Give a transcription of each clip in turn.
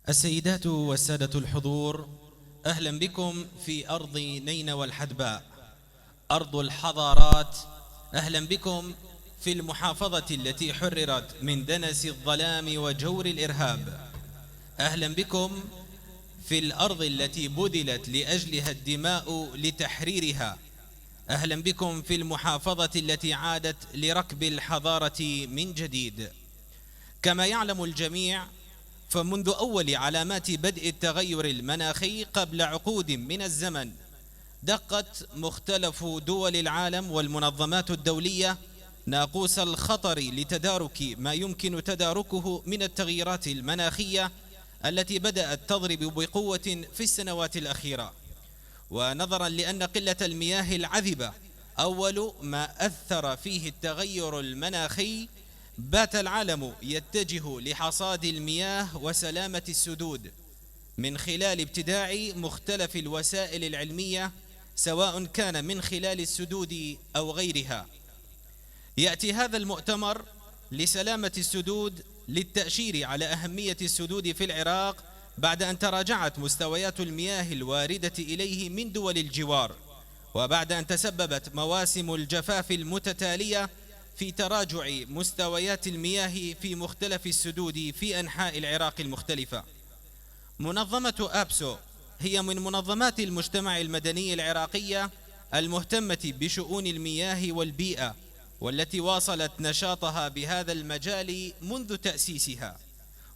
السيدات والسادة الحضور، أهلا بكم في أرض نينوى الحدباء، أرض الحضارات. أهلا بكم في المحافظة التي حررت من دنس الظلام وجور الإرهاب. أهلا بكم في الأرض التي بذلت لأجلها الدماء لتحريرها. أهلا بكم في المحافظة التي عادت لركب الحضارة من جديد. كما يعلم الجميع، فمنذ أول علامات بدء التغير المناخي قبل عقود من الزمن، دقت مختلف دول العالم والمنظمات الدولية ناقوس الخطر لتدارك ما يمكن تداركه من التغييرات المناخية التي بدأت تضرب بقوة في السنوات الأخيرة. ونظرا لأن قلة المياه العذبة أول ما أثر فيه التغير المناخي، بات العالم يتجه لحصاد المياه وسلامة السدود من خلال ابتداع مختلف الوسائل العلمية، سواء كان من خلال السدود أو غيرها. يأتي هذا المؤتمر لسلامة السدود للتأشير على أهمية السدود في العراق بعد أن تراجعت مستويات المياه الواردة إليه من دول الجوار، وبعد أن تسببت مواسم الجفاف المتتالية في تراجع مستويات المياه في مختلف السدود في أنحاء العراق المختلفة. منظمة أبسو هي من منظمات المجتمع المدني العراقية المهتمة بشؤون المياه والبيئة، والتي واصلت نشاطها بهذا المجال منذ تأسيسها.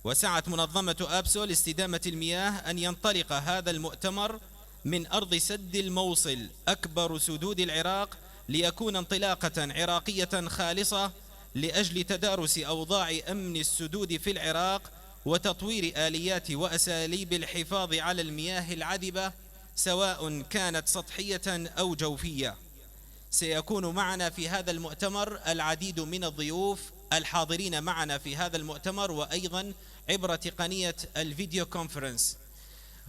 وسعت منظمة أبسو لاستدامة المياه أن ينطلق هذا المؤتمر من أرض سد الموصل، أكبر سدود العراق، ليكون انطلاقة عراقية خالصة لأجل تدارس أوضاع أمن السدود في العراق وتطوير آليات وأساليب الحفاظ على المياه العذبة، سواء كانت سطحية أو جوفية. سيكون معنا في هذا المؤتمر العديد من الضيوف الحاضرين معنا في هذا المؤتمر، وأيضا عبر تقنية الفيديو كونفرنس.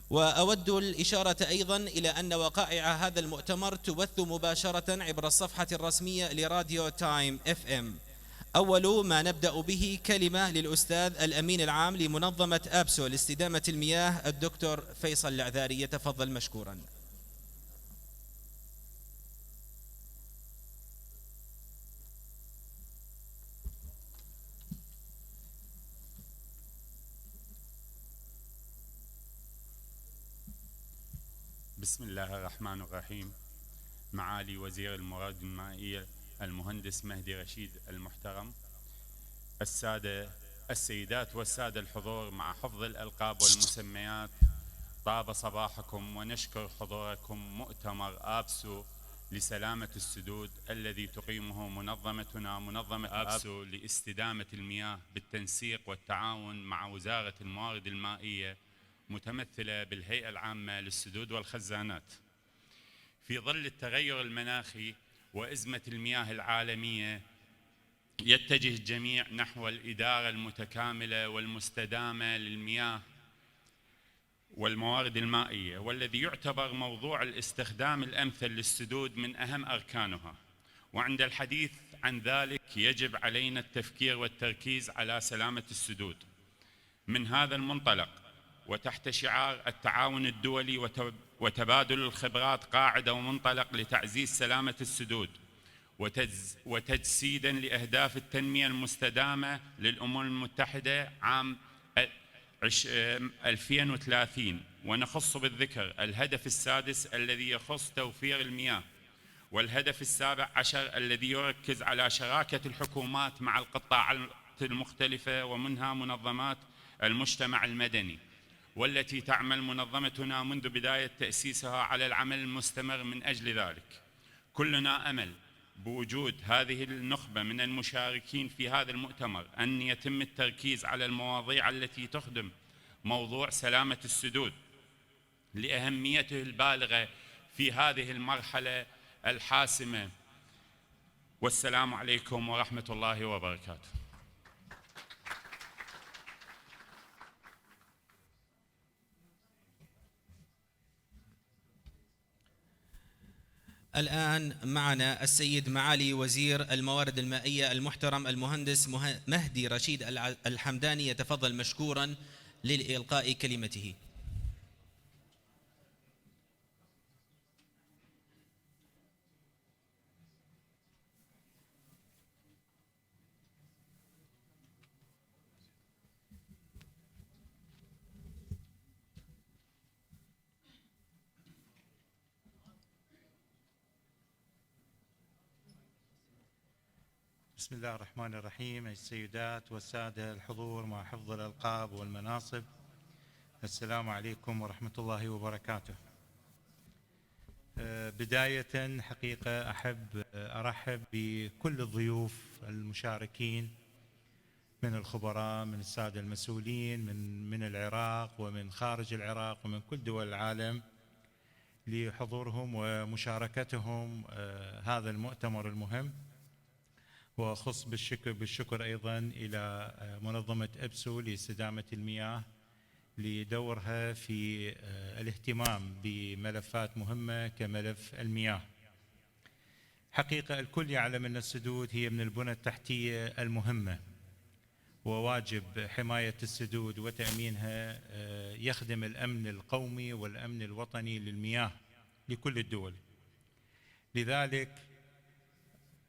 وأود الإشارة أيضا إلى أن وقائع هذا المؤتمر تبث مباشرة عبر الصفحة الرسمية لراديو تايم FM. أول ما نبدأ به كلمة للأستاذ الأمين العام لمنظمة أبسو لاستدامة المياه، الدكتور فيصل العذاري، يتفضل مشكورا. بسم الله الرحمن الرحيم. معالي وزير الموارد المائية المهندس مهدي رشيد المحترم، السيدات والسادة الحضور، مع حفظ الألقاب والمسميات، طاب صباحكم ونشكر حضوركم مؤتمر أبسو لسلامة السدود الذي تقيمه منظمة أبسو لاستدامة المياه بالتنسيق والتعاون مع وزارة الموارد المائية متمثلة بالهيئة العامة للسدود والخزانات. في ظل التغير المناخي وأزمة المياه العالمية، يتجه الجميع نحو الإدارة المتكاملة والمستدامة للمياه والموارد المائية، والذي يعتبر موضوع الاستخدام الأمثل للسدود من أهم أركانها. وعند الحديث عن ذلك يجب علينا التفكير والتركيز على سلامة السدود. من هذا المنطلق، وتحت شعار التعاون الدولي وتبادل الخبرات قاعدة ومنطلق لتعزيز سلامة السدود وتجسيداً لأهداف التنمية المستدامة للأمم المتحدة عام 2030، ونخص بالذكر الهدف السادس الذي يخص توفير المياه، والهدف السابع عشر الذي يركز على شراكة الحكومات مع القطاعات المختلفة ومنها منظمات المجتمع المدني، والتي تعمل منظمتنا منذ بداية تأسيسها على العمل المستمر من أجل ذلك. كلنا أمل بوجود هذه النخبة من المشاركين في هذا المؤتمر أن يتم التركيز على المواضيع التي تخدم موضوع سلامة السدود لأهميته البالغة في هذه المرحلة الحاسمة. والسلام عليكم ورحمة الله وبركاته. الآن معنا السيد معالي وزير الموارد المائية المحترم المهندس مهدي رشيد الحمداني، يتفضل مشكورا لإلقاء كلمته. بسم الله الرحمن الرحيم. السيدات والسادة الحضور مع حفظ الألقاب والمناصب، السلام عليكم ورحمة الله وبركاته. بداية حقيقة أحب أرحب بكل الضيوف المشاركين من الخبراء، من السادة المسؤولين من العراق ومن خارج العراق ومن كل دول العالم لحضورهم ومشاركتهم هذا المؤتمر المهم. وأخص بالشكر أيضا إلى منظمة أبسو لاستدامة المياه لدورها في الاهتمام بملفات مهمة كملف المياه. حقيقة الكل يعلم أن السدود هي من البنى التحتية المهمة، وواجب حماية السدود وتأمينها يخدم الأمن القومي والأمن الوطني للمياه لكل الدول. لذلك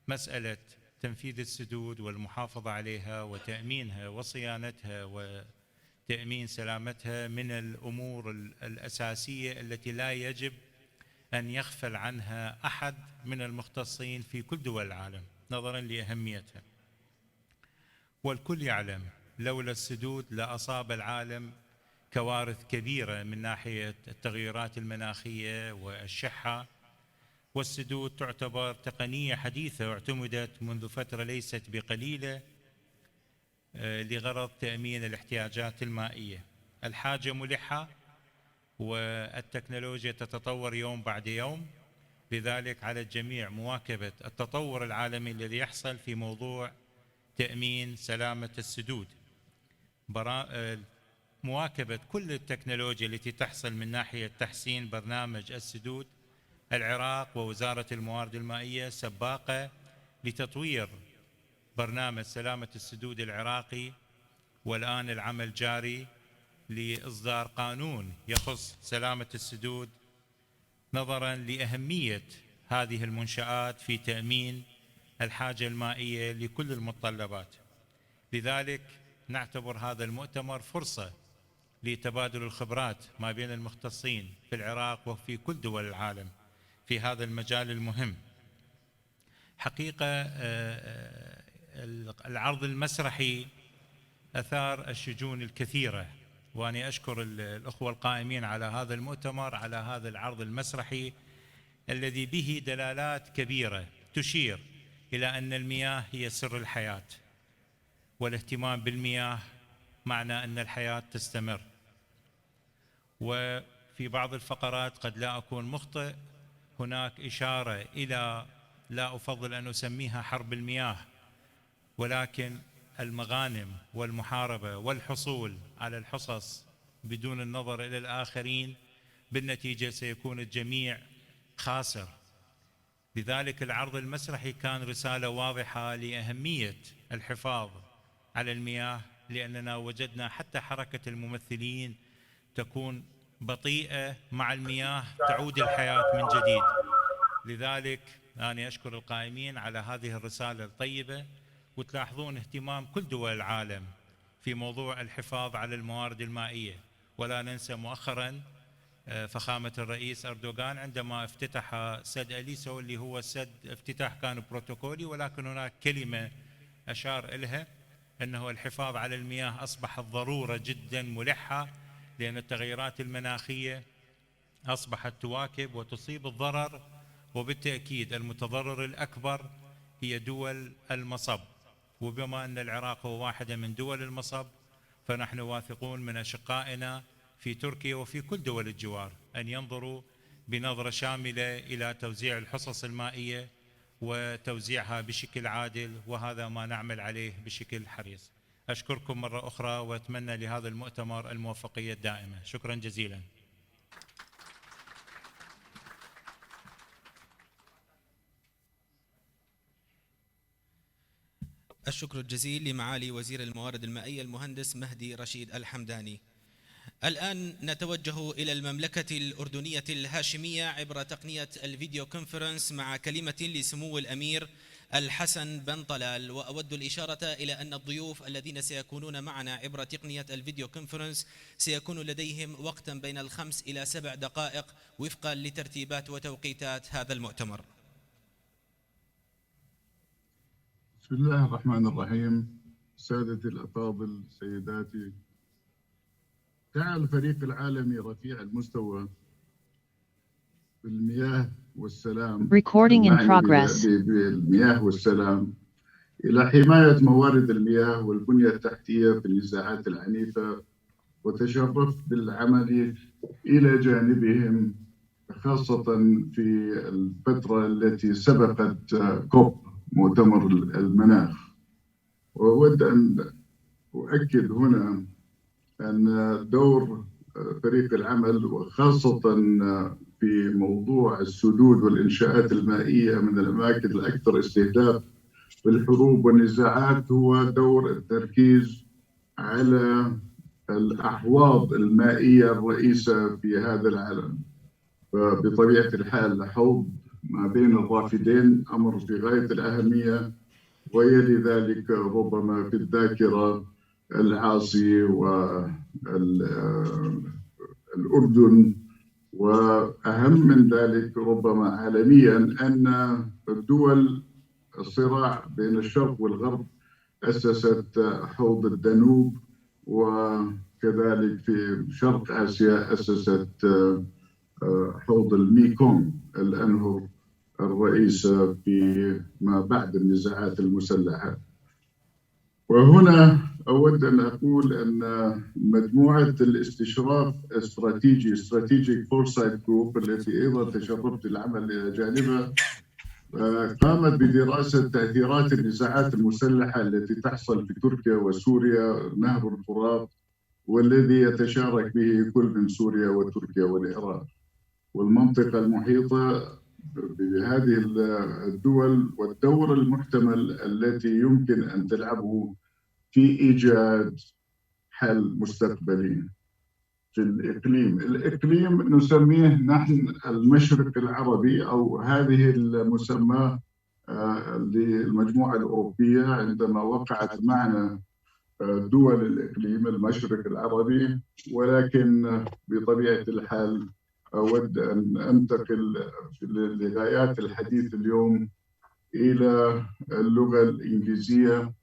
مسألة تنفيذ السدود والمحافظة عليها وتأمينها وصيانتها وتأمين سلامتها من الأمور الأساسية التي لا يجب أن يغفل عنها أحد من المختصين في كل دول العالم نظرا لأهميتها. والكل يعلم لولا السدود لأصاب العالم كوارث كبيرة من ناحية التغيرات المناخية والشحة. والسدود تعتبر تقنية حديثة واعتمدت منذ فترة ليست بقليلة لغرض تأمين الاحتياجات المائية. الحاجة ملحة والتكنولوجيا تتطور يوم بعد يوم، لذلك على الجميع مواكبة التطور العالمي الذي يحصل في موضوع تأمين سلامة السدود، مواكبة كل التكنولوجيا التي تحصل من ناحية تحسين برنامج السدود. العراق ووزارة الموارد المائية سباقة لتطوير برنامج سلامة السدود العراقي، والآن العمل جاري لإصدار قانون يخص سلامة السدود نظراً لأهمية هذه المنشآت في تأمين الحاجة المائية لكل المتطلبات. لذلك نعتبر هذا المؤتمر فرصة لتبادل الخبرات ما بين المختصين في العراق وفي كل دول العالم في هذا المجال المهم. حقيقة العرض المسرحي أثار الشجون الكثيرة، وأنا أشكر الأخوة القائمين على هذا المؤتمر على هذا العرض المسرحي الذي به دلالات كبيرة تشير إلى أن المياه هي سر الحياة، والاهتمام بالمياه معنى أن الحياة تستمر. وفي بعض الفقرات قد لا أكون مخطئ، هناك إشارة إلى لا أفضل أن أسميها حرب المياه، ولكن المغانم والمحاربة والحصول على الحصص بدون النظر إلى الآخرين، بالنتيجة سيكون الجميع خاسر. لذلك العرض المسرحي كان رسالة واضحة لأهمية الحفاظ على المياه، لأننا وجدنا حتى حركة الممثلين تكون بطيئة مع المياه تعود الحياة من جديد. لذلك أنا أشكر القائمين على هذه الرسالة الطيبة، وتلاحظون اهتمام كل دول العالم في موضوع الحفاظ على الموارد المائية. ولا ننسى مؤخرا فخامة الرئيس أردوغان عندما افتتح سد أليسو، اللي هو سد افتتاح كان بروتوكولي، ولكن هناك كلمة أشار إليها أنه الحفاظ على المياه أصبحت ضرورة جدا ملحة، لأن التغيرات المناخية أصبحت تواكب وتصيب الضرر، وبالتأكيد المتضرر الأكبر هي دول المصب. وبما أن العراق هو واحدة من دول المصب، فنحن واثقون من أشقائنا في تركيا وفي كل دول الجوار أن ينظروا بنظرة شاملة إلى توزيع الحصص المائية وتوزيعها بشكل عادل، وهذا ما نعمل عليه بشكل حريص. أشكركم مرة أخرى وأتمنى لهذا المؤتمر الموفقية الدائمة. شكرا جزيلا. الشكر الجزيل لمعالي وزير الموارد المائية المهندس مهدي رشيد الحمداني. الآن نتوجه إلى المملكة الأردنية الهاشمية عبر تقنية الفيديو كونفرنس مع كلمة لسمو الأمير الحسن بن طلال. وأود الإشارة إلى أن الضيوف الذين سيكونون معنا عبر تقنية الفيديو كونفرنس سيكون لديهم وقتا بين 5 إلى 7 دقائق وفقا لترتيبات وتوقيتات هذا المؤتمر. بسم الله الرحمن الرحيم. سادتي الأفاضل، سيداتي، دعا الفريق العالمي رفيع المستوى بالمياه والسلام بالمياه والسلام إلى حماية موارد المياه والبنية التحتية في النزاعات العنيفة، وتشرفت بالعمل إلى جانبهم خاصة في الفترة التي سبقت كوب مؤتمر المناخ. وأود أن أؤكد هنا أن دور فريق العمل وخاصة في موضوع السدود والإنشاءات المائية من الأماكن الأكثر استهداف بالحروب والنزاعات هو دور التركيز على الأحواض المائية الرئيسة في هذا العالم. فبطبيعة الحال حوض ما بين الرافدين أمر في غاية الأهمية، ويلي ذلك ربما في الذاكرة العاصي والأردن، وأهم من ذلك ربما عالميا أن الدول الصراع بين الشرق والغرب أسست حوض الدانوب، وكذلك في شرق آسيا أسست حوض الميكونغ، الأنهر الرئيسة في ما بعد النزاعات المسلحة. وهنا أود أن أقول أن مجموعة الاستشراف الاستراتيجي Strategic Foresight Group التي أيضا تشرفت العمل إلى جانبها قامت بدراسة تأثيرات النزاعات المسلحة التي تحصل في تركيا وسوريا نهر الفرات، والذي يتشارك به كل من سوريا وتركيا والعراق والمنطقة المحيطة بهذه الدول، والدور المحتمل التي يمكن أن تلعبه في إيجاد حل مستقبلي في الإقليم. الإقليم نسميه نحن المشرق العربي، أو هذه المسمى للمجموعة الأوروبية عندما وقعت معنا دول الإقليم المشرق العربي. ولكن بطبيعة الحال أود أن أنتقل لغايات الحديث اليوم إلى اللغة الإنجليزية.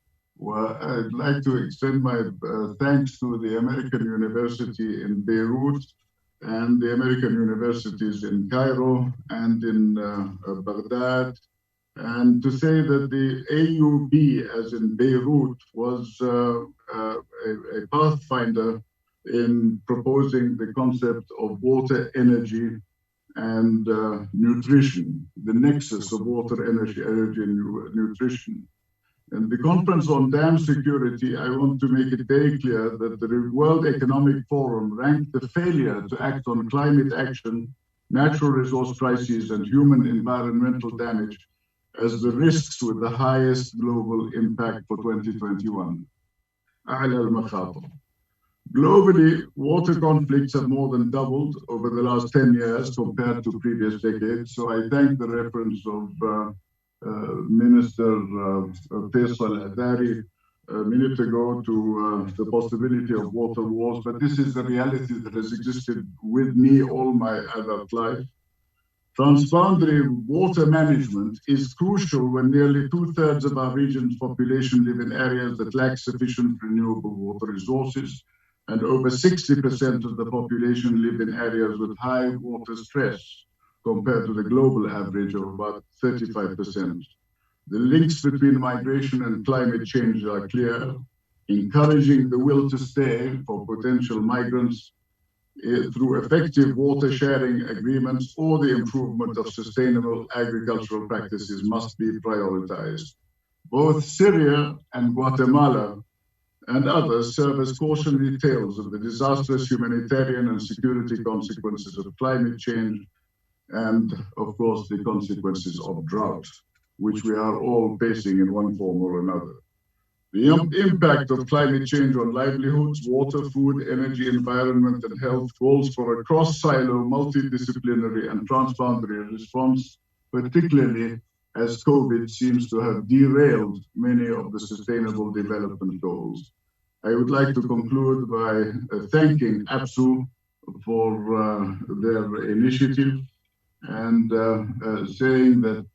I'd like to extend my thanks to the American University in Beirut and the American universities in Cairo and in Baghdad, and to say that the AUB, as in Beirut, was a pathfinder in proposing the concept of water, energy, and nutrition, the nexus of water, energy, and nutrition. In the conference on dam security, I want to make it very clear that the World Economic Forum ranked the failure to act on climate action, natural resource crises, and human environmental damage as the risks with the highest global impact for 2021. أعلى المخاطر. Globally, water conflicts have more than doubled over the last 10 years compared to previous decades. So I thank the reference of Minister Faisal Adari a minute ago to the possibility of water wars, but this is the reality that has existed with me all my adult life. Transboundary water management is crucial when nearly 2/3 of our region's population live in areas that lack sufficient renewable water resources, and over 60% of the population live in areas with high water stress compared to the global average of about 35%. The links between migration and climate change are clear, encouraging the will to stay for potential migrants through effective water sharing agreements or the improvement of sustainable agricultural practices must be prioritized. Both Syria and Guatemala and others serve as cautionary tales of the disastrous humanitarian and security consequences of climate change and, of course, the consequences of drought, which we are all facing in one form or another. The impact of climate change on livelihoods, water, food, energy, environment, and health calls for a cross-silo, multidisciplinary, and transboundary response, particularly as COVID seems to have derailed many of the Sustainable Development Goals. I would like to conclude by thanking APSU for their initiative and saying that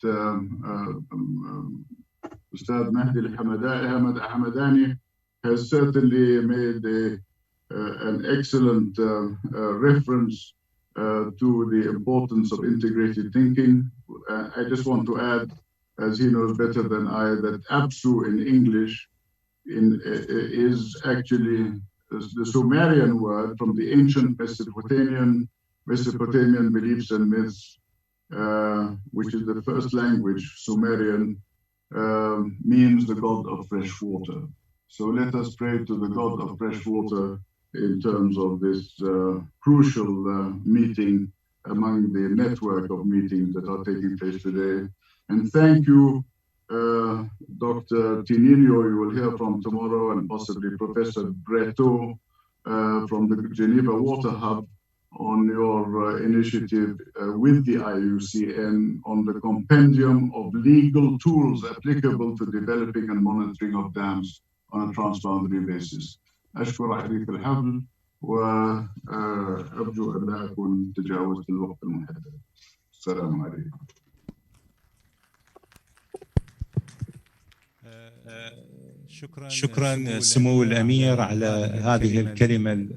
Ustad Mahdi al-Hamadani has certainly made an excellent reference to the importance of integrated thinking. I just want to add, as he knows better than I, that APSU in English is actually the Sumerian word from the ancient Mesopotamian beliefs and myths, which is the first language, Sumerian, means the God of fresh water. So let us pray to the God of fresh water in terms of this crucial meeting among the network of meetings that are taking place today. And thank you, Dr. Tininho, you will hear from tomorrow, and possibly Professor Breto from the Geneva Water Hub on your initiative with the IUCN on the compendium of legal tools applicable to developing and monitoring of dams on a transboundary basis. أشكر عليك الحفل وأرجو أن لا أكون تجاوزت الوقت المحدد. السلام عليكم. شكرا سمو الأمير على هذه الكلمة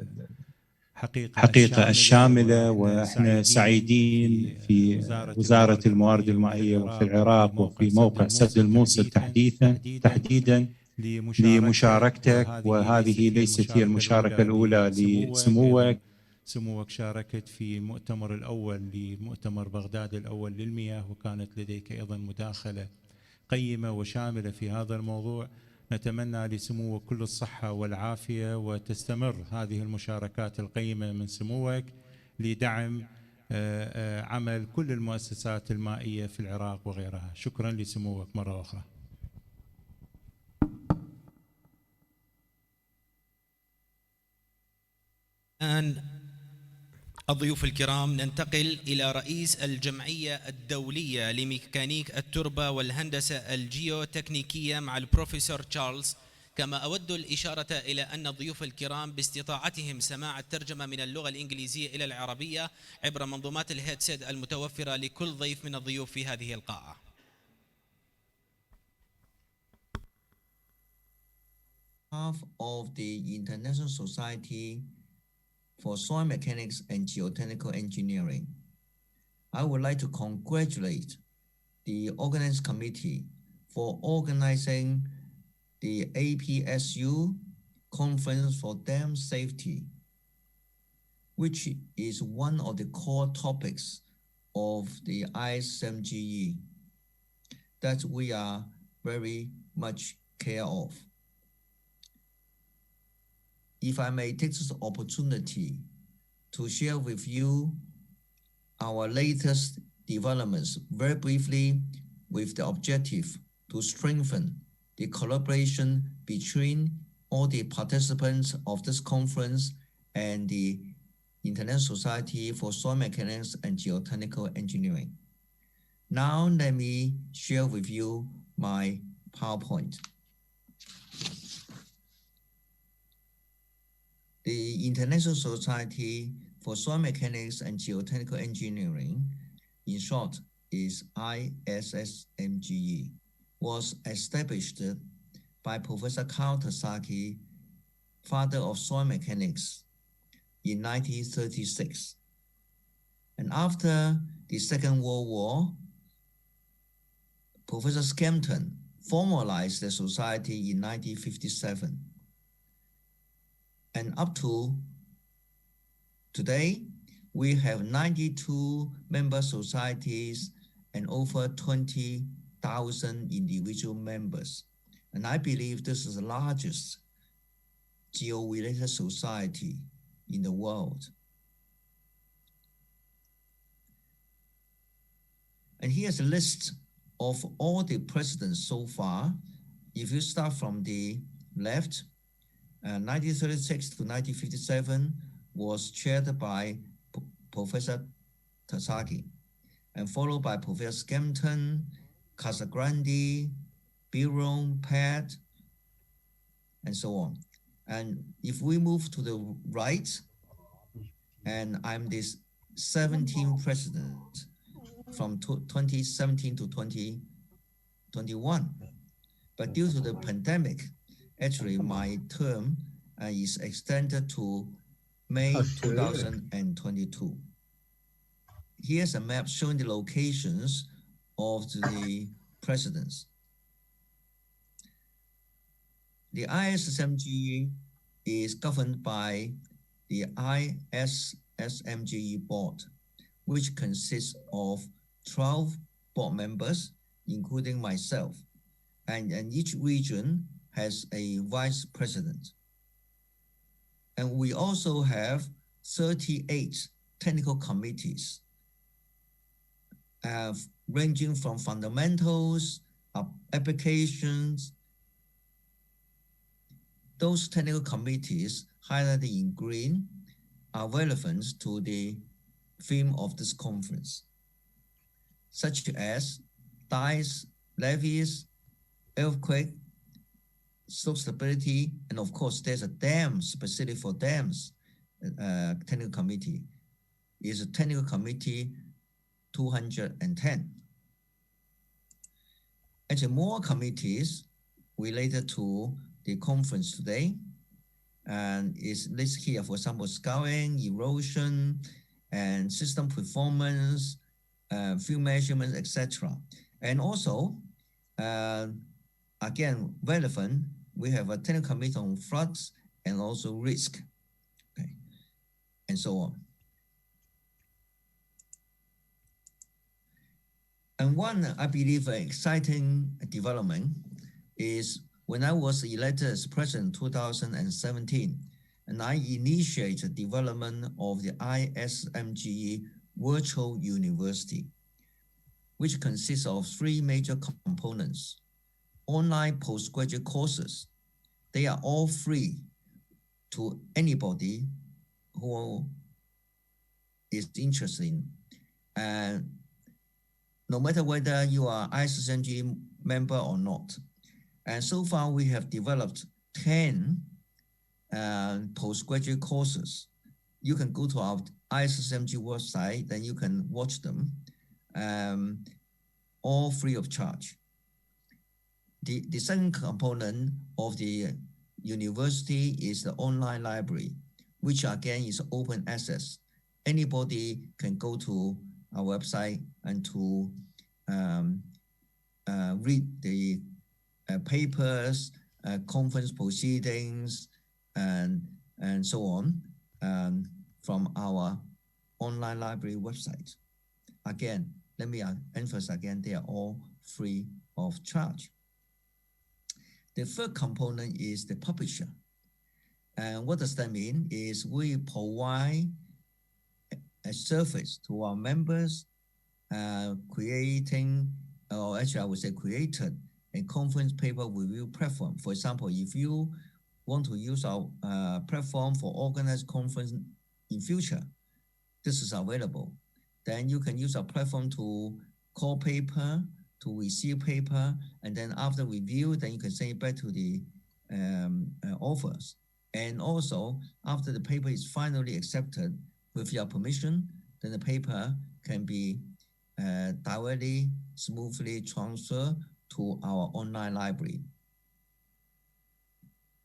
حقيقة الشاملة، وإحنا سعيدين في وزارة الموارد المائية وفي العراق وفي موقع سد الموصل تحديدا لمشاركتك، وهذه ليست هي المشاركة الأولى لسموك. سموك شاركت في المؤتمر الأول لمؤتمر بغداد الأول للمياه، وكانت لديك أيضا مداخلة قيمة وشاملة في هذا الموضوع. نتمنى لسموك كل الصحة والعافية، وتستمر هذه المشاركات القيمة من سموك لدعم عمل كل المؤسسات المائية في العراق وغيرها. شكرا لسموك مرة أخرى. الآن الضيوف الكرام ننتقل إلى رئيس الجمعية الدولية لميكانيك التربة والهندسة الجيوتكنيكية مع البروفيسور تشارلز. كما أود الإشارة إلى أن الضيوف الكرام باستطاعتهم سماع الترجمة من اللغة الإنجليزية إلى العربية عبر منظومات الهيدسيت المتوفرة لكل ضيف من الضيوف في هذه القاعة. Half of the International Society for Soil Mechanics and Geotechnical Engineering, I would like to congratulate the organizing committee for organizing the APSU Conference for Dam Safety, which is one of the core topics of the ISMGE that we are very much care of. If I may take this opportunity to share with you our latest developments very briefly, with the objective to strengthen the collaboration between all the participants of this conference and the International Society for Soil Mechanics and Geotechnical Engineering. Now let me share with you my PowerPoint. The International Society for Soil Mechanics and Geotechnical Engineering, in short, is ISSMGE, was established by Professor Karl Tasaki, father of soil mechanics, in 1936. And after the Second World War, Professor Skempton formalized the society in 1957. And up to today, we have 92 member societies and over 20,000 individual members. And I believe this is the largest geo-related society in the world. And here's a list of all the presidents so far if you start from the left, 1936 to 1957 was chaired by Professor Tasaki, and followed by Professor Skempton, Casagrande, Biron, Pat, and so on. And if we move to the right, and I'm this 17th president from 2017 to 2021. But due to the pandemic, actually my term is extended to May 2022. Here's a map showing the locations of the presidents. The ISSMGE is governed by the ISSMGE board, which consists of 12 board members, including myself, and each region has a vice president. And we also have 38 technical committees, ranging from fundamentals, applications. Those technical committees highlighted in green are relevant to the theme of this conference, such as dikes, levees, earthquake, slope stability, and of course there's a dam specific for dams technical committee. Is a technical committee 210. Actually, more committees related to the conference today, and is listed here, for example, scouring, erosion, and system performance, field measurements, etc. And also, again, relevant, we have a technical committee on floods and also risk, okay, and so on. And one, I believe, exciting development is when I was elected as president in 2017, and I initiated development of the ISMGE Virtual University, which consists of 3 major components. Online postgraduate courses, they are all free to anybody who is interested in. And no matter whether you are ISSMGE member or not. And so far we have developed 10 postgraduate courses. You can go to our ISSMGE website, then you can watch them, all free of charge. The second component of the university is the online library, which again is open access. Anybody can go to our website and to read the papers, conference proceedings, and so on from our online library website. Again, let me emphasize again, they are all free of charge. The third component is the publisher. And what does that mean? Is we provide a service to our members, creating, or actually I would say created, a conference paper review platform. For example, if you want to use our platform for organized conference in future, this is available. Then you can use our platform to call paper, to receive paper, and then after review, then you can send it back to the authors. And also, after the paper is finally accepted with your permission, then the paper can be directly, smoothly transferred to our online library.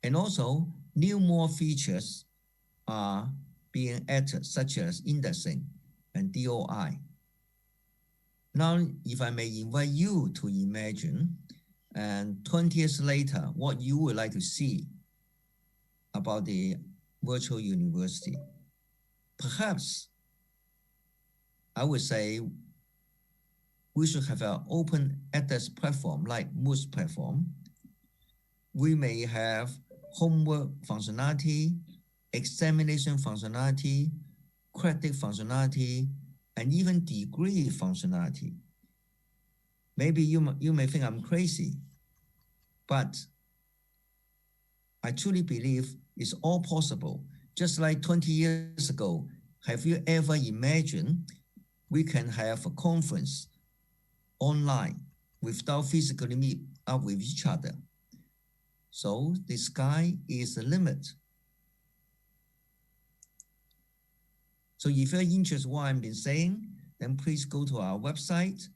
And also, more features are being added, such as indexing and DOI. Now, if I may invite you to imagine, and 20 years later, what you would like to see about the virtual university. Perhaps, I would say, we should have an open access platform like Moodle platform. We may have homework functionality, examination functionality, credit functionality, and even degree functionality. Maybe you may think I'm crazy, But I truly believe it's all possible. Just like 20 years ago, have you ever imagined we can have a conference online without physically meet up with each other? So the sky is the limit. So if you're interested in what I've been saying, then please go to our website,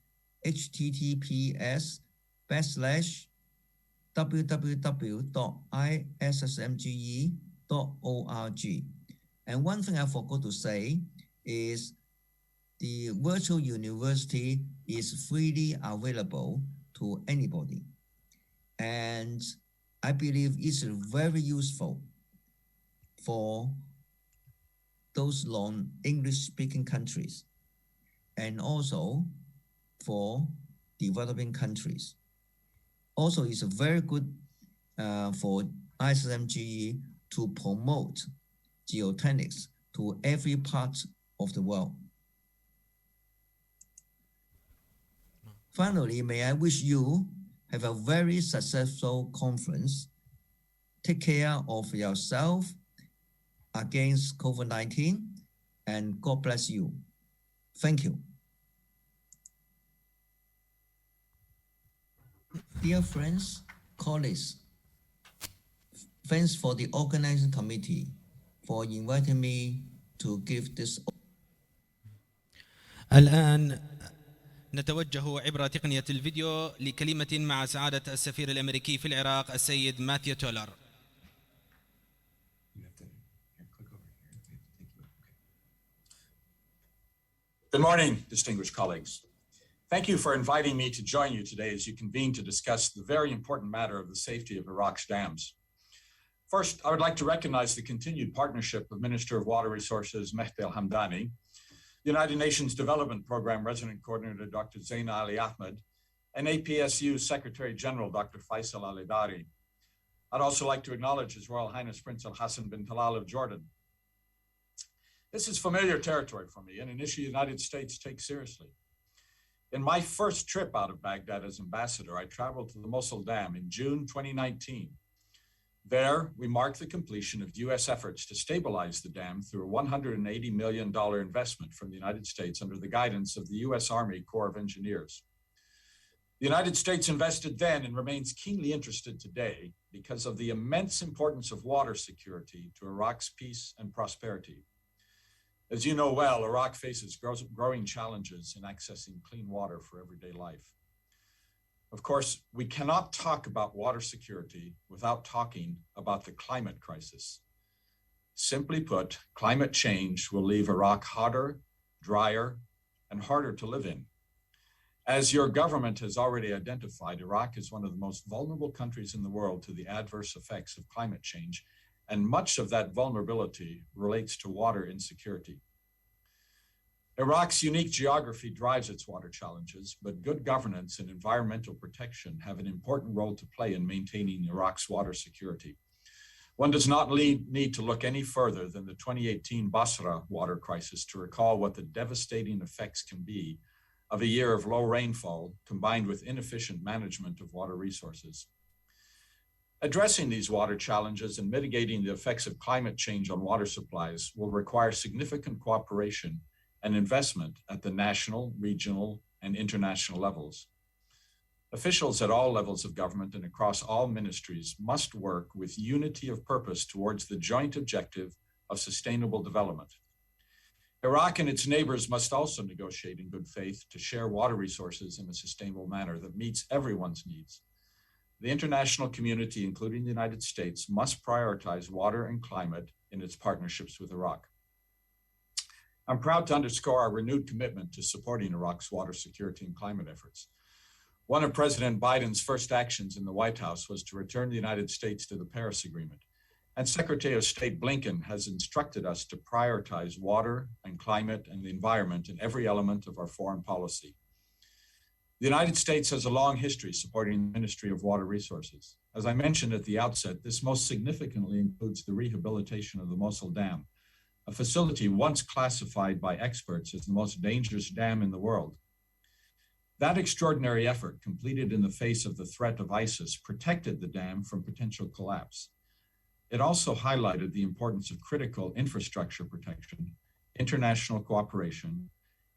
https://www.issmge.org. And one thing I forgot to say is the virtual university is freely available to anybody. And I believe it's very useful for those non-English speaking countries and also for developing countries. Also, it's very good for ISMGE to promote geotechnics to every part of the world. Finally, may I wish you have a very successful conference. Take care of yourself against COVID-19, and God bless you. Thank you. Dear friends, colleagues, thanks for the organizing committee for inviting me to give this. الآن نتوجه عبر تقنية الفيديو لكلمة مع سعادة السفير الأمريكي في العراق السيد ماثيو تولر. Good morning, distinguished colleagues. Thank you for inviting me to join you today as you convene to discuss the very important matter of the safety of Iraq's dams. First, I would like to recognize the continued partnership of Minister of Water Resources Mehdi al-Hamdani, United Nations Development Program Resident Coordinator Dr. Zaina Ali Ahmed, and APSU Secretary General Dr. Faisal al-Idari. I'd also like to acknowledge His Royal Highness Prince Al-Hassan bin Talal of Jordan. This is familiar territory for me and an issue the United States takes seriously. In my first trip out of Baghdad as ambassador, I traveled to the Mosul Dam in June 2019. There, we marked the completion of U.S. efforts to stabilize the dam through a $180 million investment from the United States under the guidance of the U.S. Army Corps of Engineers. The United States invested then and remains keenly interested today because of the immense importance of water security to Iraq's peace and prosperity. As you know well, Iraq faces growing challenges in accessing clean water for everyday life. Of course, we cannot talk about water security without talking about the climate crisis. Simply put, climate change will leave Iraq hotter, drier, and harder to live in. As your government has already identified, Iraq is one of the most vulnerable countries in the world to the adverse effects of climate change, and much of that vulnerability relates to water insecurity. Iraq's unique geography drives its water challenges, but good governance and environmental protection have an important role to play in maintaining Iraq's water security. One does not need to look any further than the 2018 Basra water crisis to recall what the devastating effects can be of a year of low rainfall combined with inefficient management of water resources. Addressing these water challenges and mitigating the effects of climate change on water supplies will require significant cooperation and investment at the national, regional, and international levels. Officials at all levels of government and across all ministries must work with unity of purpose towards the joint objective of sustainable development. Iraq and its neighbors must also negotiate in good faith to share water resources in a sustainable manner that meets everyone's needs. The international community, including the United States, must prioritize water and climate in its partnerships with Iraq. I'm proud to underscore our renewed commitment to supporting Iraq's water security and climate efforts. One of President Biden's first actions in the White House was to return the United States to the Paris Agreement. And Secretary of State Blinken has instructed us to prioritize water and climate and the environment in every element of our foreign policy. The United States has a long history supporting the Ministry of Water Resources. As I mentioned at the outset, this most significantly includes the rehabilitation of the Mosul Dam, a facility once classified by experts as the most dangerous dam in the world. That extraordinary effort, completed in the face of the threat of ISIS, protected the dam from potential collapse. It also highlighted the importance of critical infrastructure protection, international cooperation,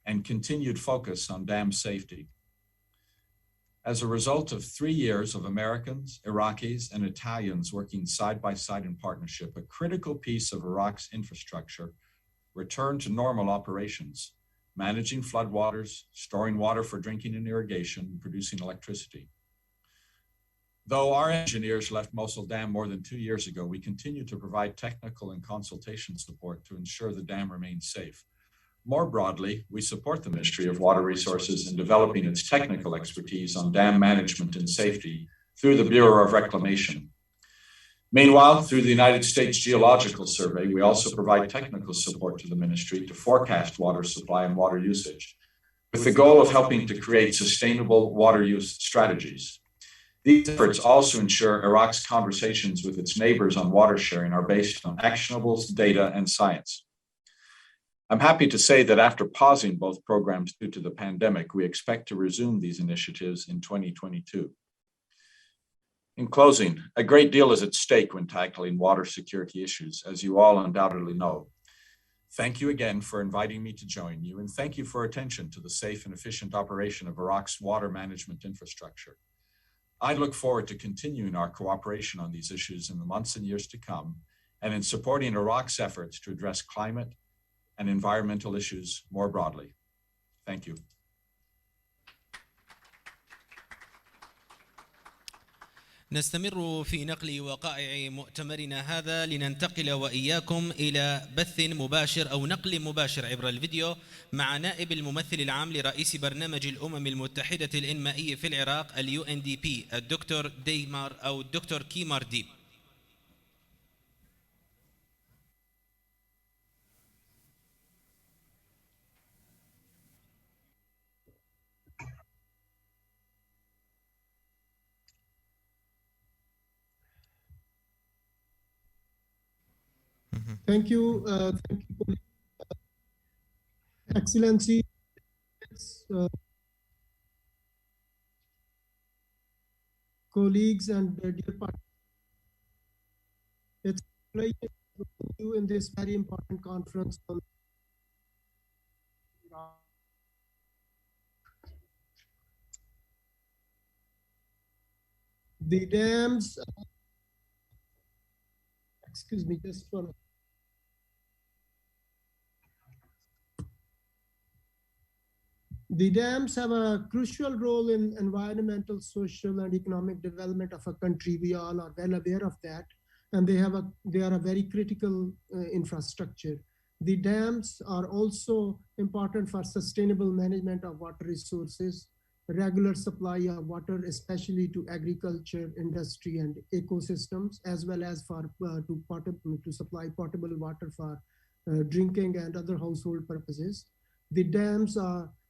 and continued focus on dam safety. As a result of 3 years of Americans, Iraqis, and Italians working side by side in partnership, a critical piece of Iraq's infrastructure returned to normal operations, managing floodwaters, storing water for drinking and irrigation, and producing electricity. Though our engineers left Mosul Dam more than 2 years ago, we continue to provide technical and consultation support to ensure the dam remains safe. More broadly, we support the Ministry of Water Resources in developing its technical expertise on dam management and safety through the Bureau of Reclamation. Meanwhile, through the United States Geological Survey, we also provide technical support to the ministry to forecast water supply and water usage, with the goal of helping to create sustainable water use strategies. These efforts also ensure Iraq's conversations with its neighbors on water sharing are based on actionable data and science. I'm happy to say that after pausing both programs due to the pandemic, we expect to resume these initiatives in 2022. In closing, a great deal is at stake when tackling water security issues, as you all undoubtedly know. Thank you again for inviting me to join you, and thank you for attention to the safe and efficient operation of Iraq's water management infrastructure. I look forward to continuing our cooperation on these issues in the months and years to come, and in supporting Iraq's efforts to address climate and environmental issues more broadly. Thank you. نستمر في نقل وقائع مؤتمرنا هذا لننتقل وإياكم إلى بث مباشر أو نقل مباشر عبر الفيديو مع نائب الممثل العام لرئيس برنامج الأمم المتحدة الإنمائي في العراق UNDP الدكتور ديمار أو الدكتور كيمار ديب. Thank you, Excellency, colleagues, and dear partners. It's a pleasure to be you in this very important conference on the dams. Excuse me, just for the dams have a crucial role in environmental, social, and economic development of a country. We all are well aware of that, and they are a very critical infrastructure. The dams are also important for sustainable management of water resources, regular supply of water, especially to agriculture, industry, and ecosystems, as well as for to supply potable water for drinking and other household purposes. The dams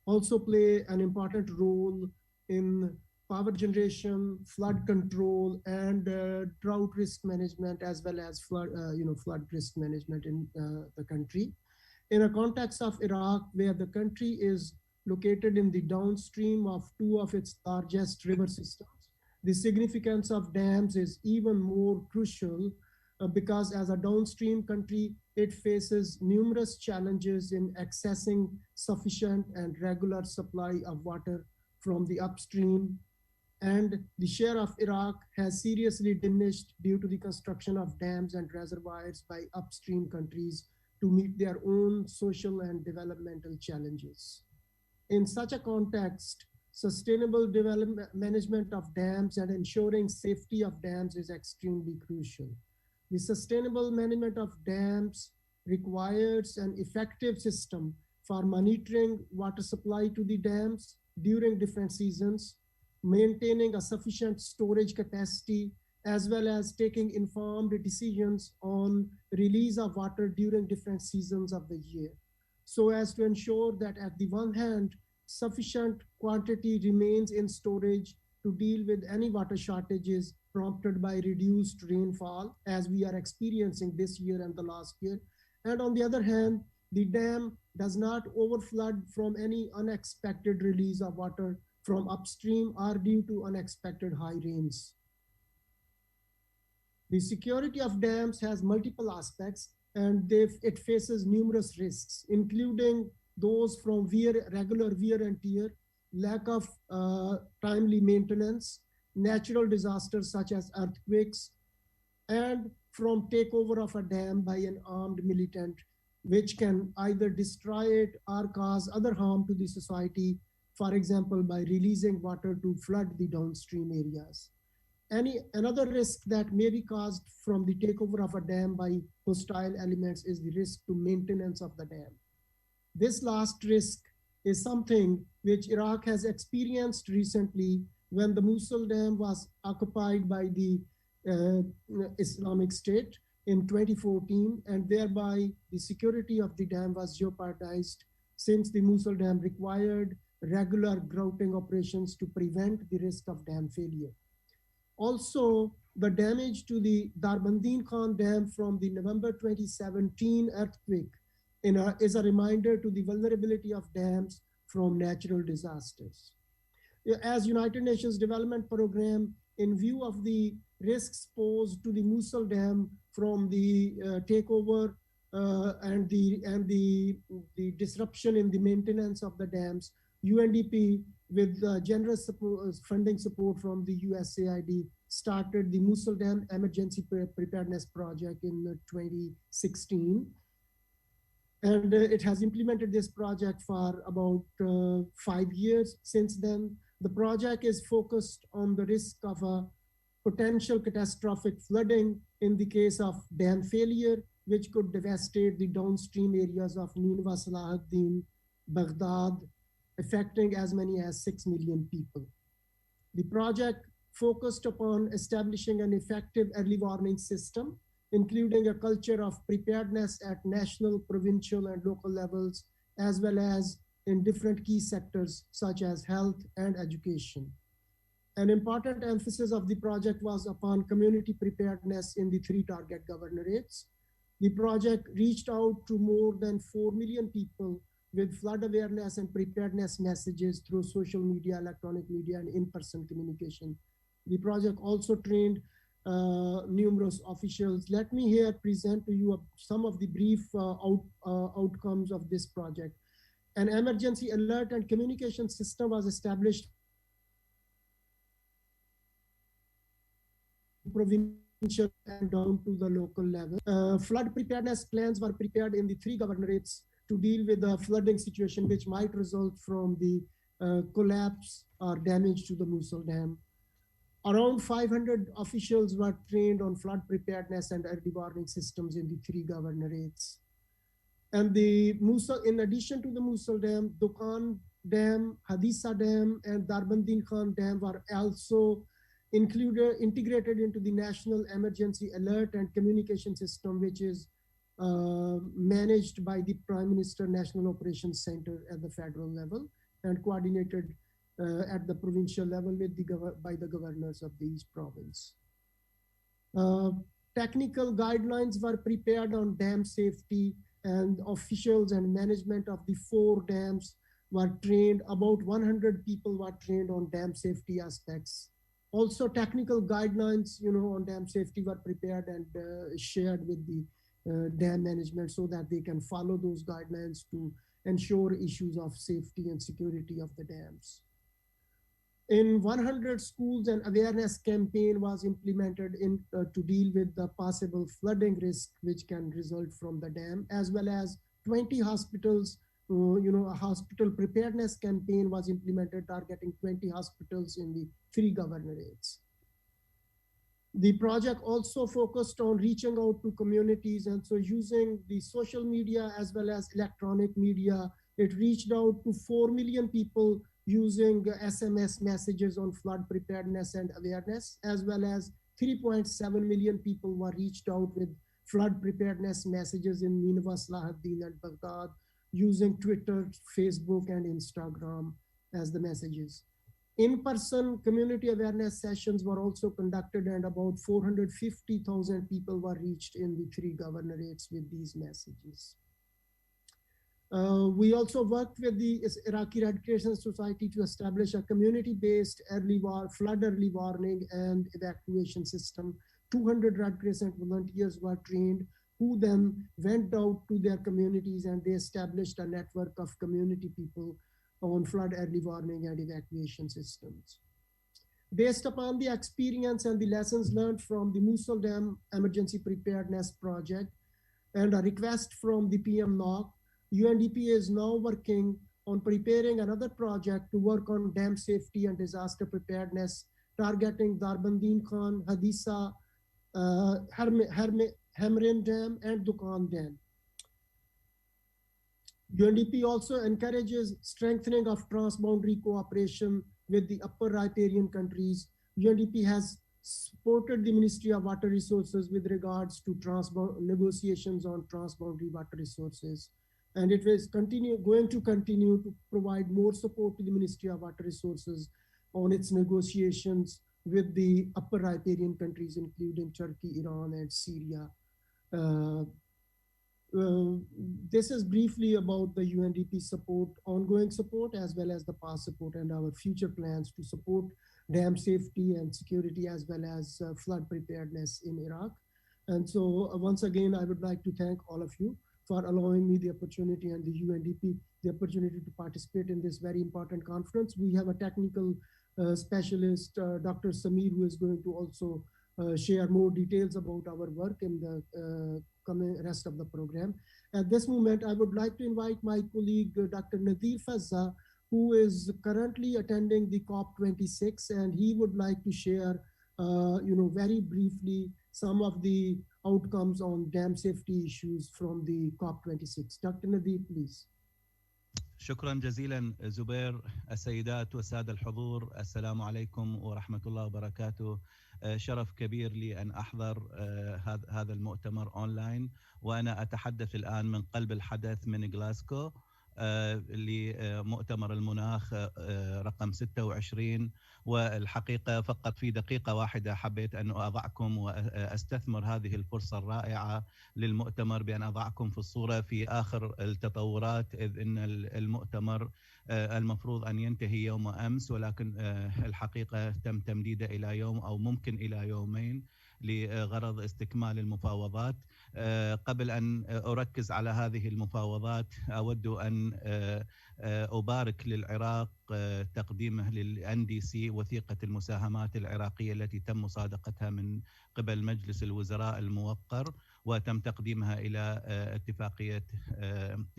also play an important role in power generation, flood control, and drought risk management, as well as flood risk management in the country. In a context of Iraq, where the country is located in the downstream of two of its largest river systems, the significance of dams is even more crucial because as a downstream country, it faces numerous challenges in accessing sufficient and regular supply of water from the upstream. And the share of Iraq has seriously diminished due to the construction of dams and reservoirs by upstream countries to meet their own social and developmental challenges. In such a context, sustainable development management of dams and ensuring safety of dams is extremely crucial. The sustainable management of dams requires an effective system for monitoring water supply to the dams during different seasons, maintaining a sufficient storage capacity, as well as taking informed decisions on release of water during different seasons of the year, so as to ensure that at the one hand, sufficient quantity remains in storage to deal with any water shortages prompted by reduced rainfall, as we are experiencing this year and the last year. And on the other hand, the dam does not overflood from any unexpected release of water from upstream are due to unexpected high rains. The security of dams has multiple aspects, and it faces numerous risks, including those from regular wear and tear, lack of timely maintenance, natural disasters such as earthquakes, and from takeover of a dam by an armed militant, which can either destroy it or cause other harm to the society, for example, by releasing water to flood the downstream areas. Another risk that may be caused from the takeover of a dam by hostile elements is the risk to maintenance of the dam. This last risk is something which Iraq has experienced recently when the Mosul Dam was occupied by the Islamic State in 2014, and thereby the security of the dam was jeopardized since the Mosul Dam required regular grouting operations to prevent the risk of dam failure. Also, the damage to the Darbandin Khan Dam from the November 2017 earthquake is a reminder to the vulnerability of dams from natural disasters. As United Nations Development Program, in view of the risks posed to the Mosul Dam from the takeover and the disruption in the maintenance of the dams, UNDP, with generous funding support from the USAID, started the Mosul Dam Emergency Preparedness Project in 2016. And it has implemented this project for about 5 years since then. The project is focused on the risk of a potential catastrophic flooding in the case of dam failure, which could devastate the downstream areas of Nineveh, Salahuddin, Baghdad, affecting as many as 6 million people. The project focused upon establishing an effective early warning system, including a culture of preparedness at national, provincial, and local levels, as well as in different key sectors such as health and education. An important emphasis of the project was upon community preparedness in the 3 target governorates. The project reached out to more than 4 million people with flood awareness and preparedness messages through social media, electronic media, and in-person communication. The project also trained numerous officials. Let me here present to you some of the brief outcomes of this project. An emergency alert and communication system was established provincial and down to the local level. Flood preparedness plans were prepared in the 3 governorates to deal with the flooding situation which might result from the collapse or damage to the Mosul Dam. Around 500 officials were trained on flood preparedness and early warning systems in the 3 governorates. And in addition to the Mosul Dam, Dukan Dam, Haditha Dam, and Darbandin Khan Dam were also integrated into the National Emergency Alert and Communication System, which is managed by the Prime Minister National Operations Center at the federal level and coordinated at the provincial level by the governors of each province. Technical guidelines were prepared on dam safety, and officials and management of the 4 dams were trained. About 100 people were trained on dam safety aspects. Also, technical guidelines, on dam safety were prepared and shared with the dam management so that they can follow those guidelines to ensure issues of safety and security of the dams. In 100 schools, an awareness campaign was implemented to deal with the possible flooding risk which can result from the dam, as well as 20 hospitals. A hospital preparedness campaign was implemented targeting 20 hospitals in the 3 governorates. The project also focused on reaching out to communities, and so using the social media as well as electronic media, it reached out to 4 million people using SMS messages on flood preparedness and awareness, as well as 3.7 million people were reached out with flood preparedness messages in Nineveh, Salahuddin, and Baghdad, using Twitter, Facebook, and Instagram as the messages. In-person community awareness sessions were also conducted, and about 450,000 people were reached in the 3 governorates with these messages. We also worked with the Iraqi Red Crescent Society to establish a community-based flood early warning and evacuation system. 200 Red Crescent volunteers were trained, who then went out to their communities and they established a network of community people on flood early warning and evacuation systems. Based upon the experience and the lessons learned from the Mosul Dam Emergency Preparedness Project and a request from the PM NOC, UNDP is now working on preparing another project to work on dam safety and disaster preparedness, targeting Darbandin Khan, Haditha, Hamrin Dam, and Dukan Dam. UNDP also encourages strengthening of transboundary cooperation with the upper riparian countries. UNDP has supported the Ministry of Water Resources with regards to negotiations on transboundary water resources. And it is going to continue to provide more support to the Ministry of Water Resources on its negotiations with the upper riparian countries, including Turkey, Iran, and Syria. This is briefly about the UNDP support, ongoing support, as well as the past support and our future plans to support dam safety and security, as well as flood preparedness in Iraq. And so once again, I would like to thank all of you for allowing me the opportunity and the UNDP the opportunity to participate in this very important conference. We have a technical specialist, Dr. Samir, who is going to also share more details about our work in the coming rest of the program. At this moment, I would like to invite my colleague, Dr. Nadir Fazza, who is currently attending the COP26, and he would like to share, very briefly, some of the outcomes on dam safety issues from the COP26. Dr. Nadir, please. شكرا جزيلا زبير. السيدات والسادة الحضور، السلام عليكم ورحمة الله وبركاته. شرف كبير لي أن أحضر هذا المؤتمر أونلاين، وأنا أتحدث الآن من قلب الحدث من غلاسكو لمؤتمر المناخ رقم 26. والحقيقة فقط في دقيقة واحدة حبيت أن أضعكم وأستثمر هذه الفرصة الرائعة للمؤتمر بأن أضعكم في الصورة في آخر التطورات، إذ أن المؤتمر المفروض أن ينتهي يوم أمس، ولكن الحقيقة تم تمديده إلى يوم أو ممكن إلى يومين لغرض استكمال المفاوضات. قبل أن أركز على هذه المفاوضات أود أن أبارك للعراق تقديمه للNDC وثيقة المساهمات العراقية التي تم مصادقتها من قبل مجلس الوزراء الموقر، وتم تقديمها إلى اتفاقية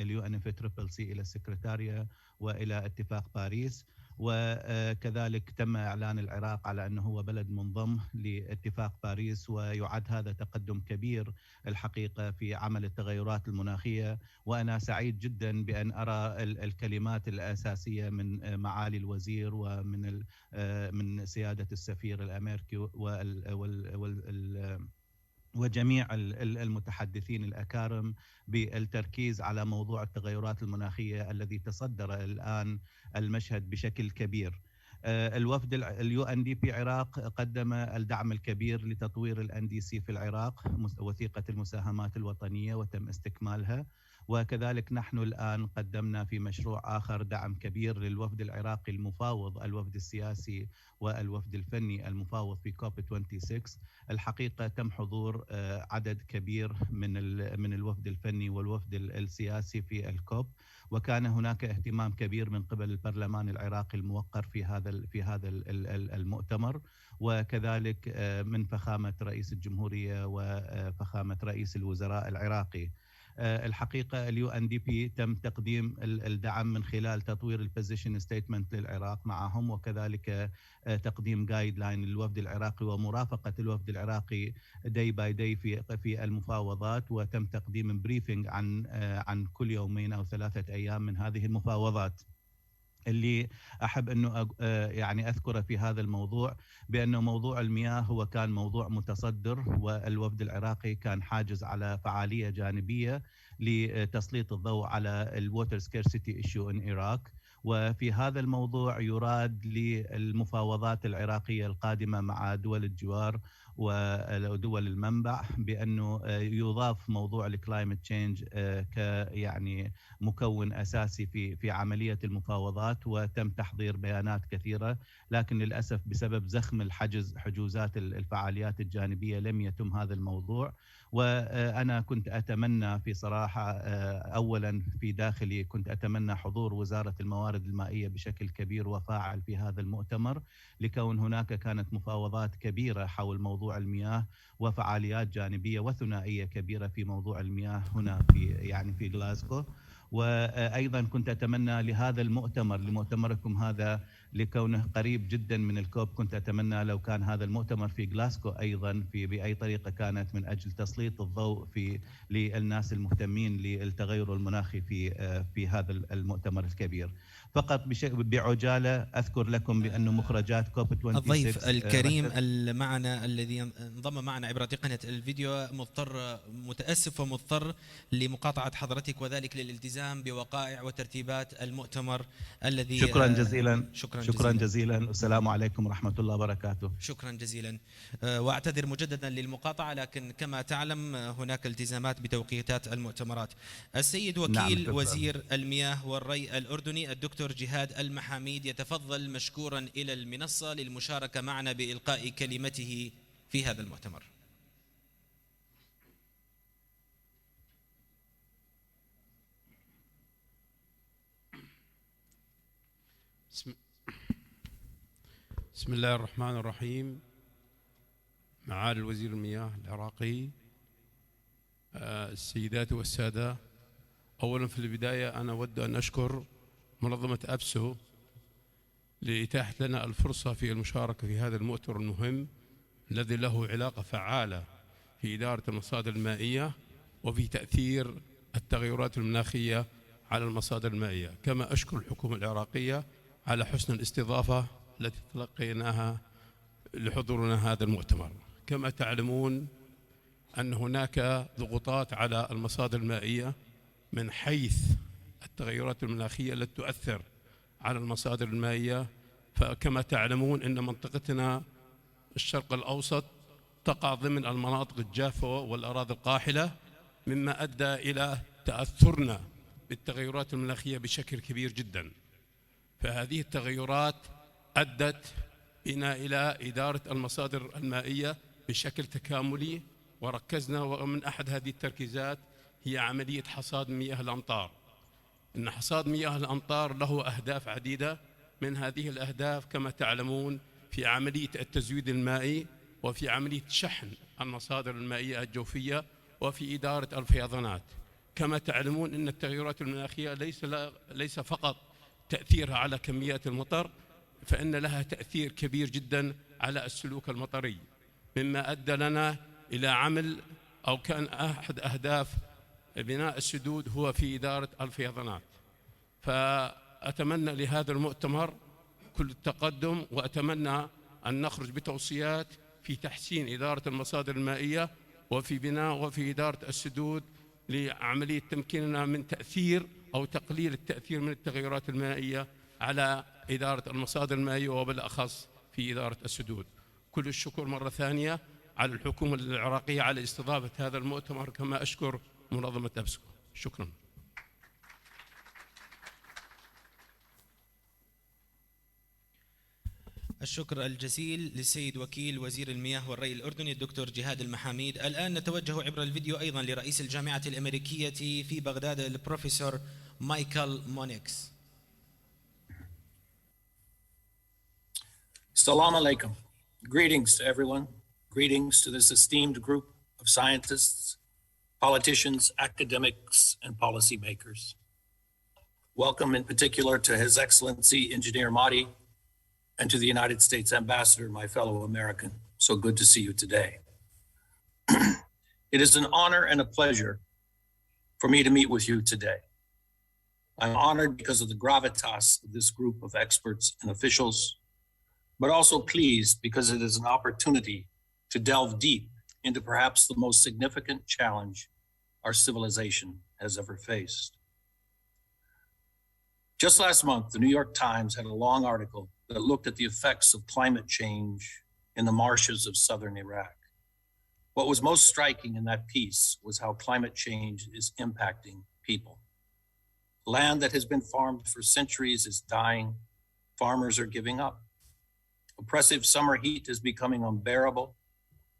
UNFCCC إلى السكرتارية وإلى اتفاق باريس. وكذلك تم إعلان العراق على أنه هو بلد منضم لاتفاق باريس، ويعد هذا تقدم كبير الحقيقة في عمل التغيرات المناخية. وأنا سعيد جدا بأن أرى الكلمات الأساسية من معالي الوزير ومن من سيادة السفير الأمريكي وجميع المتحدثين الأكارم بالتركيز على موضوع التغيرات المناخية الذي تصدر الآن المشهد بشكل كبير. الوفد UNDP عراق قدم الدعم الكبير لتطوير الNDC في العراق، وثيقة المساهمات الوطنية، وتم استكمالها. وكذلك نحن الآن قدمنا في مشروع آخر دعم كبير للوفد العراقي المفاوض، الوفد السياسي والوفد الفني المفاوض في COP26. الحقيقة تم حضور عدد كبير من الوفد الفني والوفد السياسي في الكوب، وكان هناك اهتمام كبير من قبل البرلمان العراقي الموقر في هذا المؤتمر، وكذلك من فخامة رئيس الجمهورية وفخامة رئيس الوزراء العراقي. الحقيقة UNDP تم تقديم الدعم من خلال تطوير البوزيشن ستيتمنت للعراق معهم، وكذلك تقديم جايد لاين للوفد العراقي ومرافقة الوفد العراقي داي باي داي في المفاوضات، وتم تقديم بريفنج عن كل يومين أو 3 أيام من هذه المفاوضات. اللي أحب أنه يعني أذكره في هذا الموضوع بأنه موضوع المياه هو كان موضوع متصدر، والوفد العراقي كان حاجز على فعالية جانبية لتسليط الضوء على الووتر سكيرسيتي ايشو ان العراق. وفي هذا الموضوع يراد للمفاوضات العراقية القادمة مع دول الجوار ودول المنبع بأنه يضاف موضوع الكلايمت تشينج يعني مكون أساسي في عملية المفاوضات. وتم تحضير بيانات كثيرة، لكن للأسف بسبب زخم حجوزات الفعاليات الجانبية لم يتم هذا الموضوع. وأنا كنت أتمنى في صراحة أولا في داخلي كنت أتمنى حضور وزارة الموارد المائية بشكل كبير وفاعل في هذا المؤتمر، لكون هناك كانت مفاوضات كبيرة حول موضوع المياه وفعاليات جانبية وثنائية كبيرة في موضوع المياه هنا في غلاسكو. وأيضا كنت أتمنى لهذا المؤتمر لمؤتمركم هذا لكونه قريب جدا من الكوب، كنت أتمنى لو كان هذا المؤتمر في غلاسكو أيضا بأي طريقة كانت من أجل تسليط الضوء للناس المهتمين للتغير المناخي في هذا المؤتمر الكبير. فقط بعجالة أذكر لكم بأن مخرجات كوب 26 الضيف الكريم معنا الذي انضم معنا عبر تقنية الفيديو متأسف ومضطر لمقاطعة حضرتك وذلك للالتزام بوقائع وترتيبات المؤتمر الذي شكرا جزيلا. شكرا جزيلا. السلام عليكم ورحمة الله وبركاته. شكرا جزيلا. واعتذر مجددا للمقاطعة، لكن كما تعلم هناك التزامات بتوقيتات المؤتمرات. السيد وكيل وزير المياه والري الأردني الدكتور جهاد المحاميد يتفضل مشكورا إلى المنصة للمشاركة معنا بإلقاء كلمته في هذا المؤتمر. بسم الله الرحمن الرحيم. معالي الوزير المياه العراقي، السيدات والسادة، أولا في البداية أنا أود أن أشكر منظمة أبسو لإتاحة لنا الفرصة في المشاركة في هذا المؤتمر المهم الذي له علاقة فعالة في إدارة المصادر المائية وفي تأثير التغيرات المناخية على المصادر المائية. كما أشكر الحكومة العراقية على حسن الاستضافة التي تلقيناها لحضورنا هذا المؤتمر. كما تعلمون أن هناك ضغوطات على المصادر المائية من حيث التغيرات المناخية التي تؤثر على المصادر المائية. فكما تعلمون أن منطقتنا الشرق الأوسط تقع ضمن المناطق الجافة والأراضي القاحلة، مما أدى إلى تأثرنا بالتغيرات المناخية بشكل كبير جدا. فهذه التغيرات أدت بنا إلى إدارة المصادر المائية بشكل تكاملي، وركزنا ومن أحد هذه التركيزات هي عملية حصاد مياه الأمطار. إن حصاد مياه الأمطار له أهداف عديدة، من هذه الأهداف كما تعلمون في عملية التزويد المائي وفي عملية شحن المصادر المائية الجوفية وفي إدارة الفيضانات. كما تعلمون أن التغيرات المناخية ليس فقط تأثيرها على كميات المطر، فإن لها تأثير كبير جدا على السلوك المطري، مما أدى لنا إلى عمل أو كان أحد أهداف بناء السدود هو في إدارة الفيضانات. فأتمنى لهذا المؤتمر كل التقدم، وأتمنى أن نخرج بتوصيات في تحسين إدارة المصادر المائية وفي بناء وفي إدارة السدود لعملية تمكيننا من تأثير أو تقليل التأثير من التغيرات المائية على إدارة المصادر المائية وبالأخص في إدارة السدود. كل الشكر مرة ثانية على الحكومة العراقية على استضافة هذا المؤتمر، كما أشكر منظمة أبسو. شكرا. الشكر الجزيل للسيد وكيل وزير المياه والري الأردني الدكتور جهاد المحاميد. الآن نتوجه عبر الفيديو أيضا لرئيس الجامعة الأمريكية في بغداد البروفيسور مايكل مونيكس. Assalamu alaikum. Greetings to everyone. Greetings to this esteemed group of scientists, politicians, academics, and policymakers. Welcome in particular to His Excellency Engineer Mahdi and to the United States Ambassador, my fellow American. So good to see you today. It is an honor and a pleasure for me to meet with you today. I'm honored because of the gravitas of this group of experts and officials, but also pleased because it is an opportunity to delve deep into perhaps the most significant challenge our civilization has ever faced. Just last month, the New York Times had a long article that looked at the effects of climate change in the marshes of southern Iraq. What was most striking in that piece was how climate change is impacting people. Land that has been farmed for centuries is dying. Farmers are giving up. Oppressive summer heat is becoming unbearable,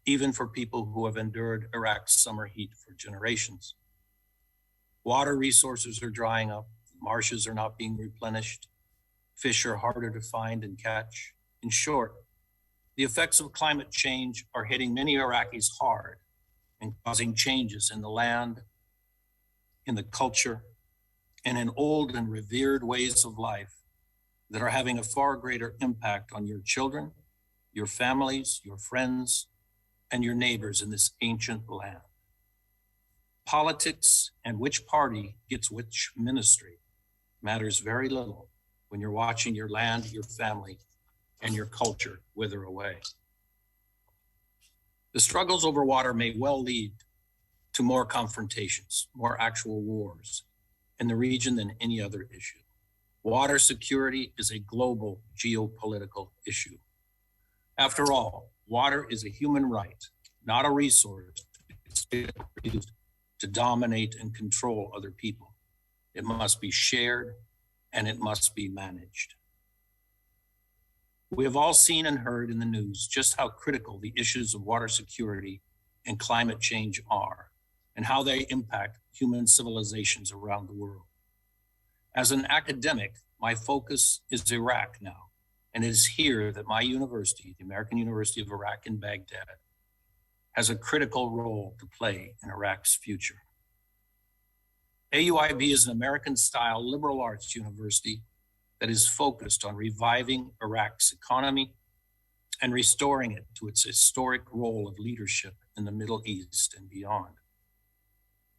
even for people who have endured Iraq's summer heat for generations. Water resources are drying up. Marshes are not being replenished. Fish are harder to find and catch. In short, the effects of climate change are hitting many Iraqis hard and causing changes in the land, in the culture, and in old and revered ways of life that are having a far greater impact on your children, your families, your friends, and your neighbors in this ancient land. Politics and which party gets which ministry matters very little when you're watching your land, your family, and your culture wither away. The struggles over water may well lead to more confrontations, more actual wars in the region than any other issue. Water security is a global geopolitical issue. After all, water is a human right, not a resource used to dominate and control other people. It must be shared and it must be managed. We have all seen and heard in the news just how critical the issues of water security and climate change are, and how they impact human civilizations around the world. As an academic, my focus is Iraq now, and it is here that my university, the American University of Iraq in Baghdad, has a critical role to play in Iraq's future. AUIB is an American-style liberal arts university that is focused on reviving Iraq's economy and restoring it to its historic role of leadership in the Middle East and beyond.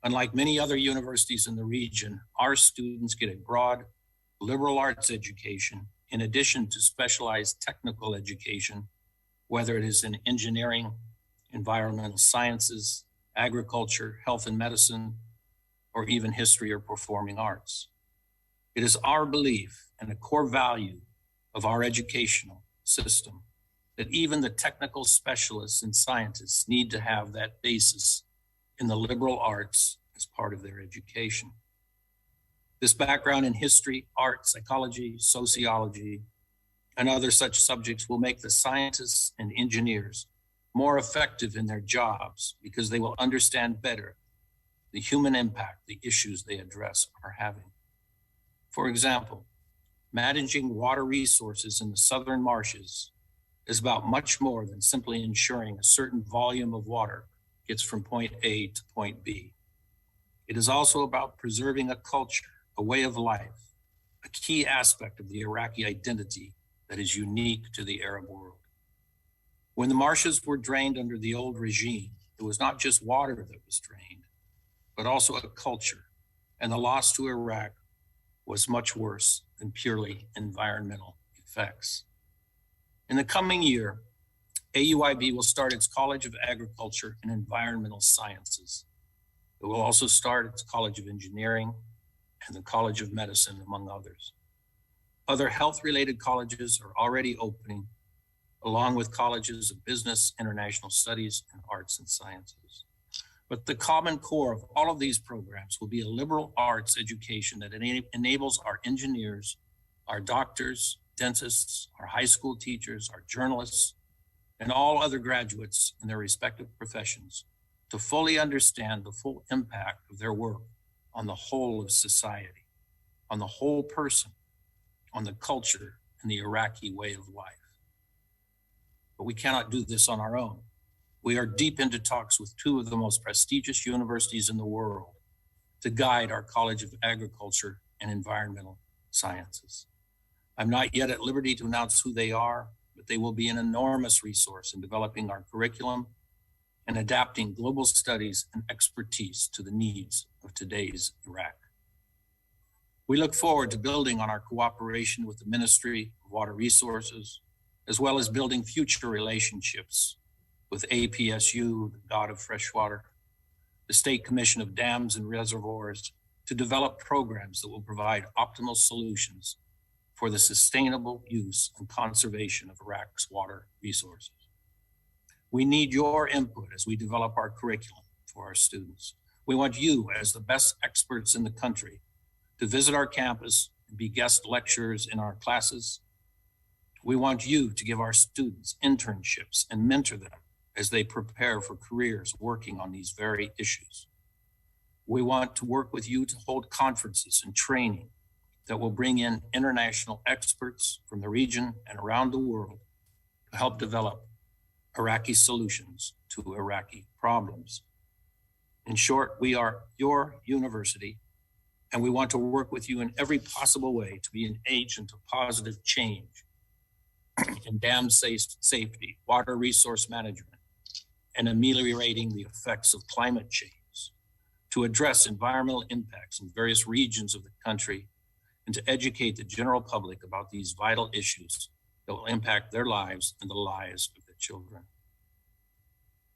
Unlike many other universities in the region, our students get a broad liberal arts education in addition to specialized technical education, whether it is in engineering, environmental sciences, agriculture, health and medicine, or even history or performing arts. It is our belief and a core value of our educational system that even the technical specialists and scientists need to have that basis in the liberal arts as part of their education. This background in history, art, psychology, sociology, and other such subjects will make the scientists and engineers more effective in their jobs because they will understand better the human impact the issues they address are having. For example, managing water resources in the southern marshes is about much more than simply ensuring a certain volume of water gets from point A to point B. It is also about preserving a culture, a way of life, a key aspect of the Iraqi identity that is unique to the Arab world. When the marshes were drained under the old regime, it was not just water that was drained, but also a culture, and the loss to Iraq was much worse than purely environmental effects. In the coming year, AUIB will start its College of Agriculture and Environmental Sciences. It will also start its College of Engineering and the College of Medicine, among others. Other health-related colleges are already opening, along with colleges of business, international studies, and arts and sciences. But the common core of all of these programs will be a liberal arts education that enables our engineers, our doctors, dentists, our high school teachers, our journalists, and all other graduates in their respective professions to fully understand the full impact of their work on the whole of society, on the whole person, on the culture and the Iraqi way of life. But we cannot do this on our own. We are deep into talks with two of the most prestigious universities in the world to guide our College of Agriculture and Environmental Sciences. I'm not yet at liberty to announce who they are, but they will be an enormous resource in developing our curriculum and adapting global studies and expertise to the needs of today's Iraq. We look forward to building on our cooperation with the Ministry of Water Resources, as well as building future relationships with APSU, the God of Freshwater, the State Commission of Dams and Reservoirs to develop programs that will provide optimal solutions for the sustainable use and conservation of Iraq's water resources. We need your input as we develop our curriculum for our students. We want you, as the best experts in the country, to visit our campus and be guest lecturers in our classes. We want you to give our students internships and mentor them as they prepare for careers working on these very issues. We want to work with you to hold conferences and training that will bring in international experts from the region and around the world to help develop Iraqi solutions to Iraqi problems. In short, we are your university, and we want to work with you in every possible way to be an agent of positive change in dam safety, water resource management, and ameliorating the effects of climate change, to address environmental impacts in various regions of the country, and to educate the general public about these vital issues that will impact their lives and the lives of their children.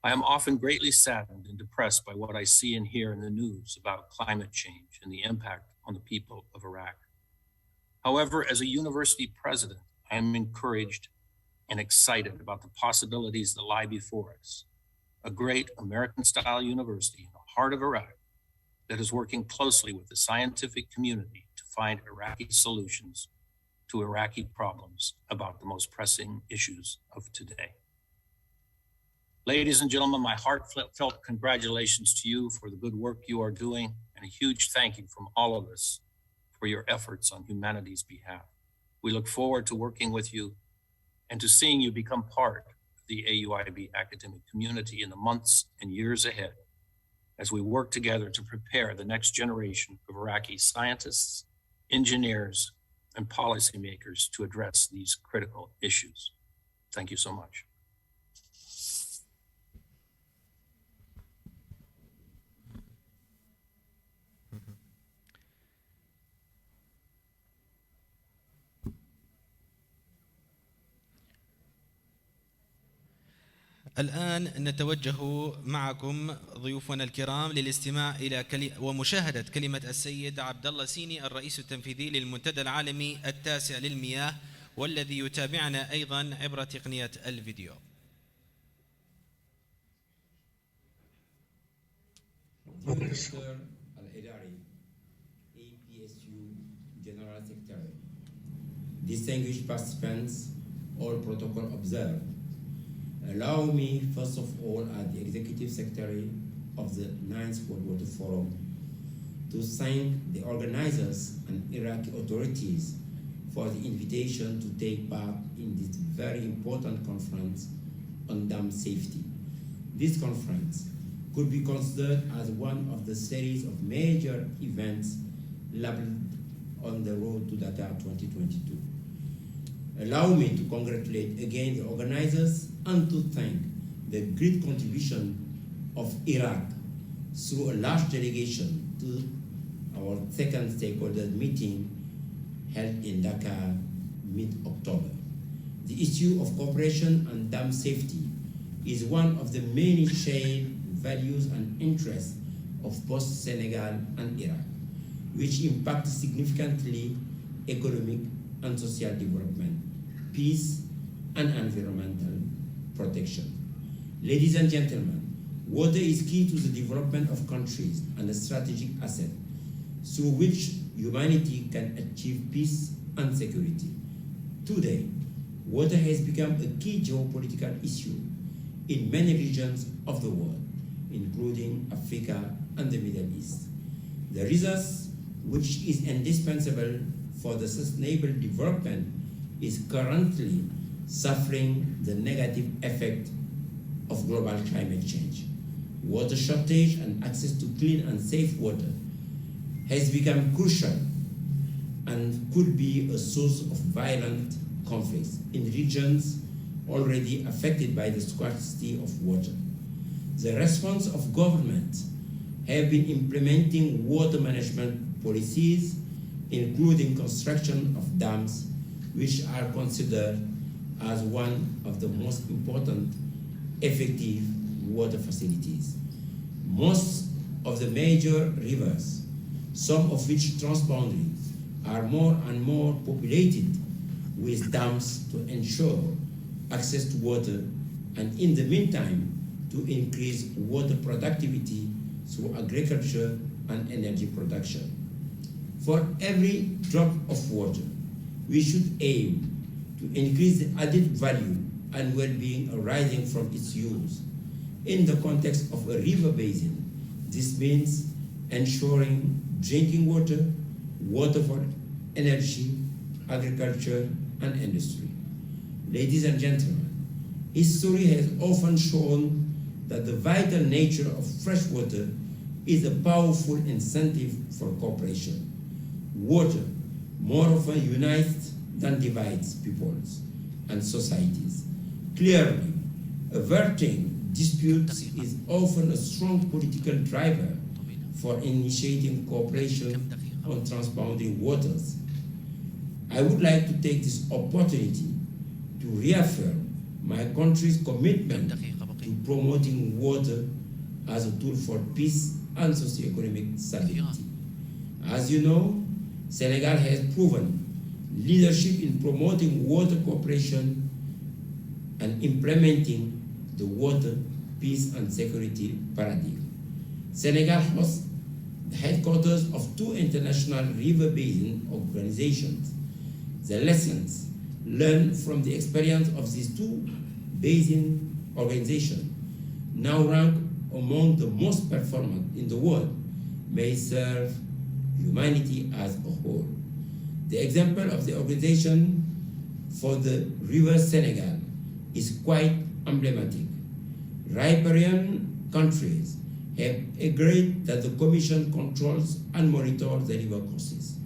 I am often greatly saddened and depressed by what I see and hear in the news about climate change and the impact on the people of Iraq. However, as a university president, I am encouraged and excited about the possibilities that lie before us. A great American-style university in the heart of Iraq that is working closely with the scientific community to find Iraqi solutions to Iraqi problems about the most pressing issues of today. Ladies and gentlemen, my heartfelt congratulations to you for the good work you are doing, and a huge thank you from all of us for your efforts on humanity's behalf. We look forward to working with you and to seeing you become part of the AUIB academic community in the months and years ahead as we work together to prepare the next generation of Iraqi scientists, engineers, and policymakers to address these critical issues. Thank you so much. الآن نتوجه معكم ضيوفنا الكرام للاستماع إلى ومشاهدة كلمة السيد عبد الله سيني الرئيس التنفيذي للمنتدى العالمي التاسع للمياه، والذي يتابعنا أيضا عبر تقنية الفيديو. Director Al-Idari, APSU General Secretary, distinguished participants, all protocol observed. Allow me, first of all, as the Executive Secretary of the 9th World Water Forum, to thank the organizers and Iraqi authorities for the invitation to take part in this very important conference on dam safety. This conference could be considered as one of the series of major events labeled on the road to Dakar 2022. Allow me to congratulate again the organizers and to thank the great contribution of Iraq through a large delegation to our second stakeholders meeting held in Dakar mid-October. The issue of cooperation and dam safety is one of the many shared values and interests of both Senegal and Iraq, which impact significantly economic and social development, peace, and environmental protection. Ladies and gentlemen, water is key to the development of countries and a strategic asset through which humanity can achieve peace and security. Today, water has become a key geopolitical issue in many regions of the world, including Africa and the Middle East. The resource, which is indispensable for the sustainable development, is currently suffering the negative effect of global climate change. Water shortage and access to clean and safe water has become crucial and could be a source of violent conflicts in regions already affected by the scarcity of water. The response of government have been implementing water management policies, including construction of dams, which are considered as one of the most important effective water facilities. Most of the major rivers, some of which transboundaries are more and more populated with dams to ensure access to water, and in the meantime, to increase water productivity through agriculture and energy production. For every drop of water, we should aim to increase the added value and well-being arising from its use. In the context of a river basin, this means ensuring drinking water, water for energy, agriculture, and industry. Ladies and gentlemen, history has often shown that the vital nature of fresh water is a powerful incentive for cooperation. Water more often unites than divides peoples and societies. Clearly, averting disputes is often a strong political driver for initiating cooperation on transboundary waters. I would like to take this opportunity to reaffirm my country's commitment to promoting water as a tool for peace and socioeconomic stability. As you know, Senegal has proven leadership in promoting water cooperation and implementing the water, peace, and security paradigm. Senegal hosts the headquarters of 2 international river basin organizations. The lessons learned from the experience of these 2 basin organizations, now rank among the most performant in the world, may serve humanity as a whole. The example of the organization for the river Senegal is quite emblematic. Riparian countries have agreed that the Commission controls and monitors the river courses.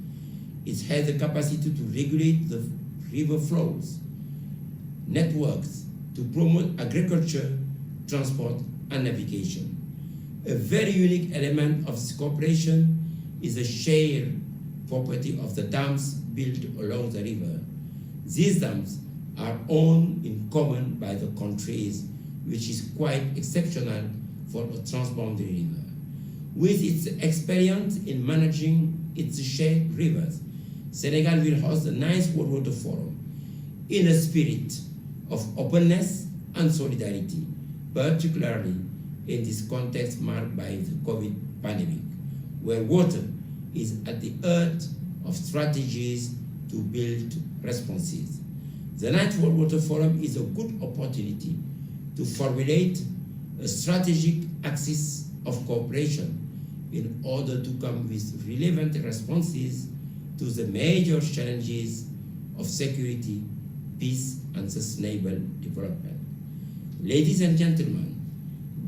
It has the capacity to regulate the river flows, networks, to promote agriculture, transport, and navigation. A very unique element of this cooperation is the shared property of the dams built along the river. These dams are owned in common by the countries, which is quite exceptional for a transboundary river. With its experience in managing its shared rivers, Senegal will host the 9th World Water Forum in a spirit of openness and solidarity, particularly in this context marked by the COVID pandemic, where water is at the heart of strategies to build responses. The 9th World Water Forum is a good opportunity to formulate a strategic axis of cooperation in order to come with relevant responses to the major challenges of security, peace, and sustainable development. Ladies and gentlemen,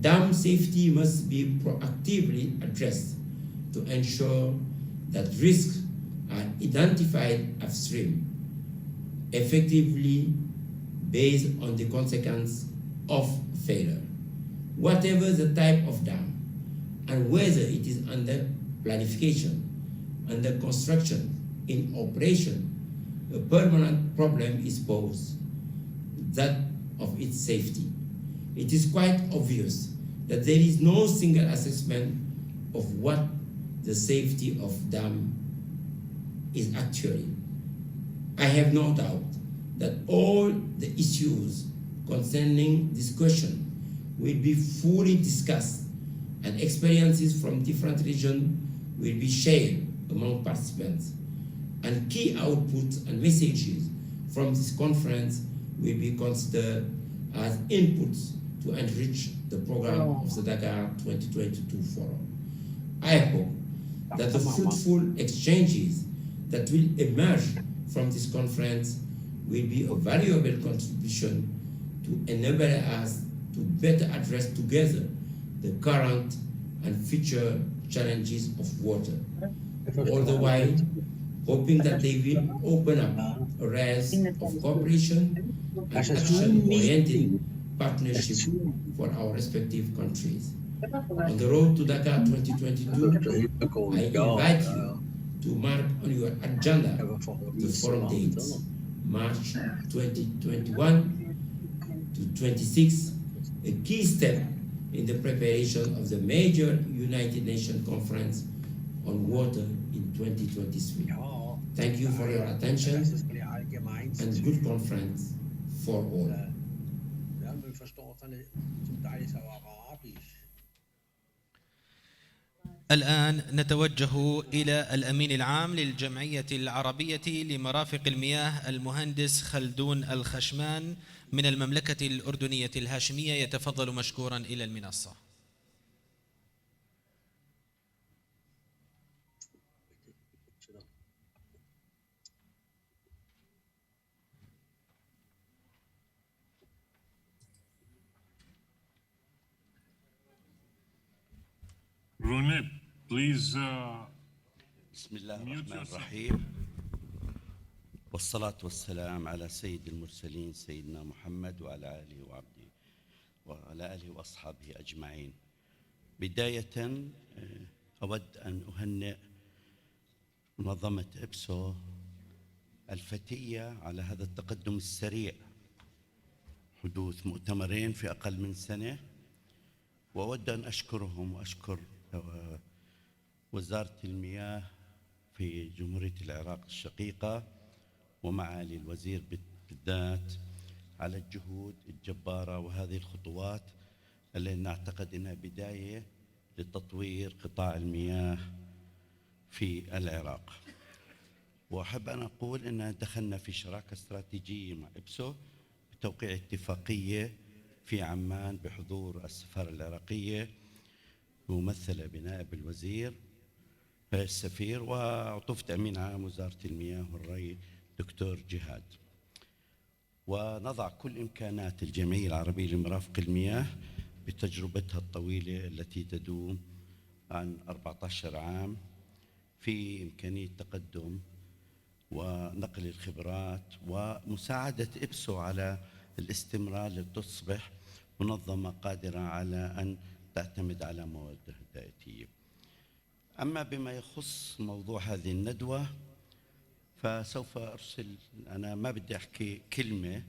dam safety must be proactively addressed to ensure that risks are identified upstream, effectively based on the consequence of failure. Whatever the type of dam, and whether it is under planification, under construction, in operation, a permanent problem is posed, that of its safety. It is quite obvious that there is no single assessment of what the safety of dam is actually. I have no doubt that all the issues concerning this question will be fully discussed and experiences from different regions will be shared among participants, and key outputs and messages from this conference will be considered as inputs to enrich the program of the Dakar 2022 Forum. I hope that the fruitful exchanges that will emerge from this conference will be a valuable contribution to enable us to better address together the current and future challenges of water, all the while hoping that they will open up a rise of cooperation and action-oriented partnership for our respective countries. On the road to Dakar 2022, I invite you to mark on your agenda the forum dates, March 2021 to 26, a key step in the preparation of the major United Nations Conference on Water in 2023. Thank you for your attention and good conference for all. الآن نتوجه إلى الأمين العام للجمعية العربية لمرافق المياه المهندس خلدون الخشمان من المملكة الأردنية الهاشمية، يتفضل مشكورا إلى المنصة. Ronit, please. بسم الله الرحمن الرحيم، والصلاة والسلام على سيد المرسلين سيدنا محمد وعلى آله وأصحابه أجمعين. بداية أود أن أهنئ منظمة إبسو الفتية على هذا التقدم السريع، حدوث مؤتمرين في أقل من سنة، وأود أن أشكرهم وأشكر وزارة المياه في جمهورية العراق الشقيقة ومعالي الوزير بالذات على الجهود الجبارة وهذه الخطوات التي نعتقد أنها بداية لتطوير قطاع المياه في العراق. وأحب أن أقول أننا دخلنا في شراكة استراتيجية مع إبسو بتوقيع اتفاقية في عمان بحضور السفارة العراقية ممثلة بنائب الوزير السفير وعطوف تأمين عام وزارة المياه والري دكتور جهاد، ونضع كل إمكانات الجمعية العربية لمرافق المياه بتجربتها الطويلة التي تدوم عن 14 عام في إمكانية تقدم ونقل الخبرات ومساعدة إبسو على الاستمرار لتصبح منظمة قادرة على أن تعتمد على مواردها الذاتية. أما بما يخص موضوع هذه الندوة فسوف أرسل، أنا ما بدي أحكي كلمة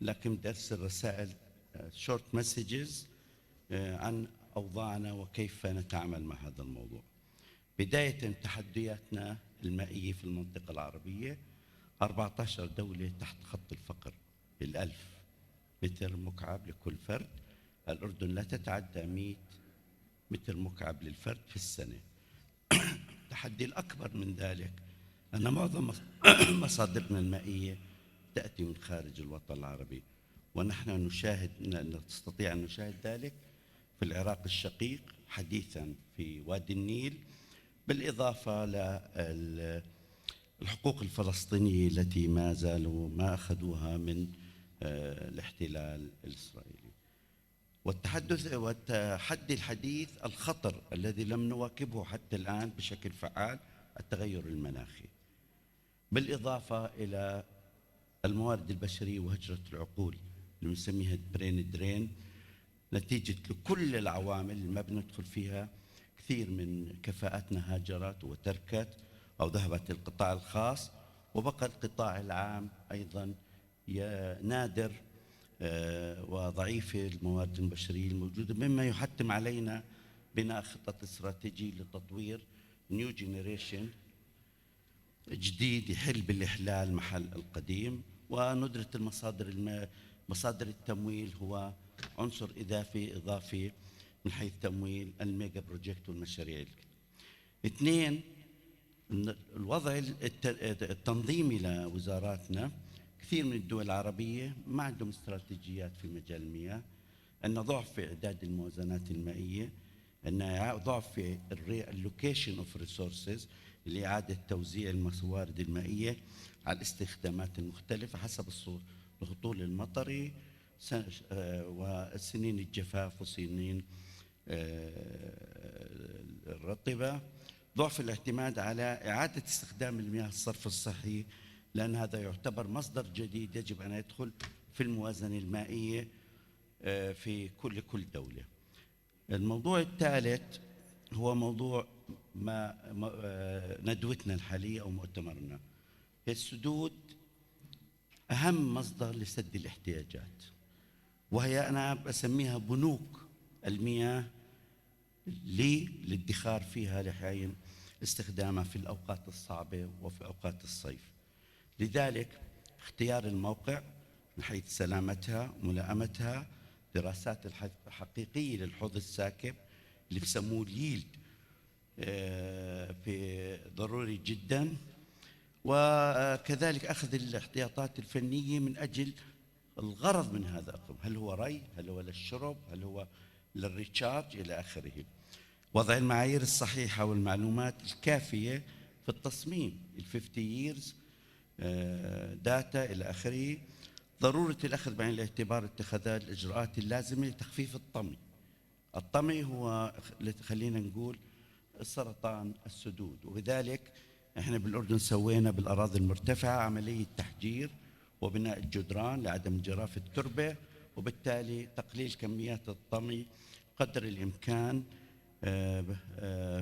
لكن بدي أرسل رسائل short messages عن أوضاعنا وكيف نتعامل مع هذا الموضوع. بداية تحدياتنا المائية في المنطقة العربية، 14 دولة تحت خط الفقر ال1000 متر مكعب لكل فرد، الأردن لا تتعدى 100 متر مكعب للفرد في السنة. التحدي الأكبر من ذلك أن معظم مصادرنا المائية تأتي من خارج الوطن العربي، ونحن نشاهد، نستطيع أن نشاهد ذلك في العراق الشقيق حديثا في وادي النيل، بالإضافة للحقوق الفلسطينية التي ما زالوا ما أخذوها من الاحتلال الإسرائيلي. والتحدي الحديث الخطر الذي لم نواكبه حتى الآن بشكل فعال، التغير المناخي، بالإضافة إلى الموارد البشرية وهجرة العقول اللي نسميها برين درين، نتيجة لكل العوامل اللي ما بندخل فيها. كثير من كفاءتنا هاجرت وتركت أو ذهبت للقطاع الخاص، وبقى القطاع العام أيضا نادر وضعيف الموارد البشرية الموجودة، مما يحتم علينا بناء خطط استراتيجية لتطوير نيو جينيريشن جديد يحل بالإحلال محل القديم. وندرة مصادر التمويل هو عنصر إضافي من حيث تمويل الميجا بروجكت والمشاريع. 2، الوضع التنظيمي لوزاراتنا. كثير من الدول العربية ما عندهم استراتيجيات في مجال المياه، أن ضعف في إعداد الموازنات المائية، أن ضعف في الالوكيشن اوف ريسورسز لإعادة توزيع الموارد المائية على الاستخدامات المختلفة حسب الهطول المطري وسنين الجفاف وسنين الرطبة. ضعف الاعتماد على إعادة استخدام المياه الصرف الصحي، لأن هذا يعتبر مصدر جديد يجب أن يدخل في الموازنة المائية في كل دولة. الموضوع الثالث هو موضوع ندوتنا الحالية أو مؤتمرنا. السدود أهم مصدر لسد الاحتياجات، وهي أنا بسميها بنوك المياه للادخار فيها لحين استخدامها في الأوقات الصعبة وفي أوقات الصيف. لذلك اختيار الموقع من حيث سلامتها وملائمتها، دراسات الحقيقية للحوض الساكب اللي بسموه اليلد في ضروري جدا، وكذلك أخذ الاحتياطات الفنية من أجل الغرض من هذا الأقم، هل هو ري، هل هو للشرب، هل هو للريتشارج إلى آخره. وضع المعايير الصحيحة والمعلومات الكافية في التصميم 50 years داتا إلى آخره. ضرورة الأخذ بعين الاعتبار اتخاذ الإجراءات اللازمة لتخفيف الطمي. الطمي هو خلينا نقول سرطان السدود، وبذلك احنا بالأردن سوينا بالأراضي المرتفعة عملية تحجير وبناء الجدران لعدم جراف التربة، وبالتالي تقليل كميات الطمي قدر الإمكان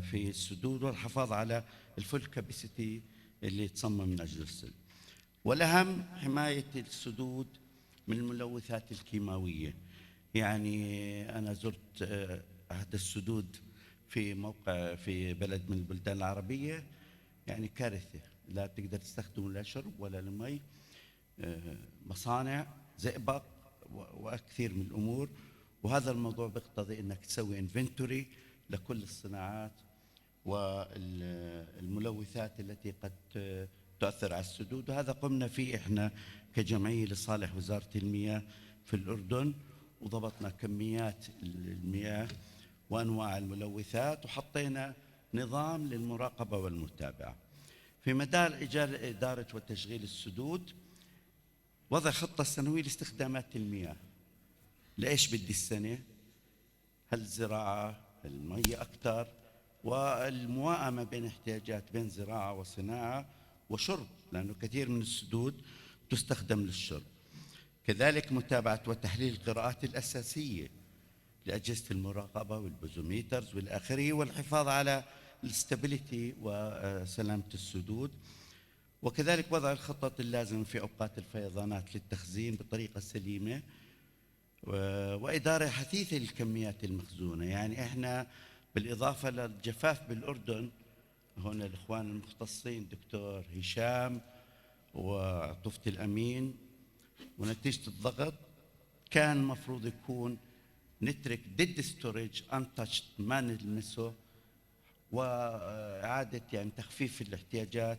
في السدود والحفاظ على الفول كاباسيتي اللي تصمم من أجل السد. والأهم حماية السدود من الملوثات الكيماوية. يعني أنا زرت أحد السدود في موقع في بلد من البلدان العربية، يعني كارثة، لا تقدر تستخدمه لا شرب ولا لمي، مصانع زئبق وكثير من الأمور. وهذا الموضوع بيقتضي أنك تسوي انفنتوري لكل الصناعات والملوثات التي قد تؤثر على السدود، وهذا قمنا فيه إحنا كجمعية لصالح وزارة المياه في الأردن، وضبطنا كميات المياه وأنواع الملوثات، وحطينا نظام للمراقبة والمتابعة. في مدار إدارة وتشغيل السدود وضع خطة سنوية لاستخدامات المياه. لإيش بدي السنة؟ هل الزراعة، المية أكثر، والموائمة بين احتياجات بين زراعة وصناعة وشرب، لأنه كثير من السدود تستخدم للشرب. كذلك متابعة وتحليل القراءات الأساسية لأجهزة المراقبة والبوزوميترز والآخره، والحفاظ على الاستابيليتي وسلامة السدود. وكذلك وضع الخطط اللازمة في أوقات الفيضانات للتخزين بطريقة سليمة، وإدارة حثيثة للكميات المخزونة. يعني إحنا بالإضافة للجفاف بالأردن، هنا الإخوان المختصين دكتور هشام وطفة الأمين، ونتيجة الضغط كان مفروض يكون نترك ديد ستوريج انتشت ما نلمسه، وإعادة يعني تخفيف الاحتياجات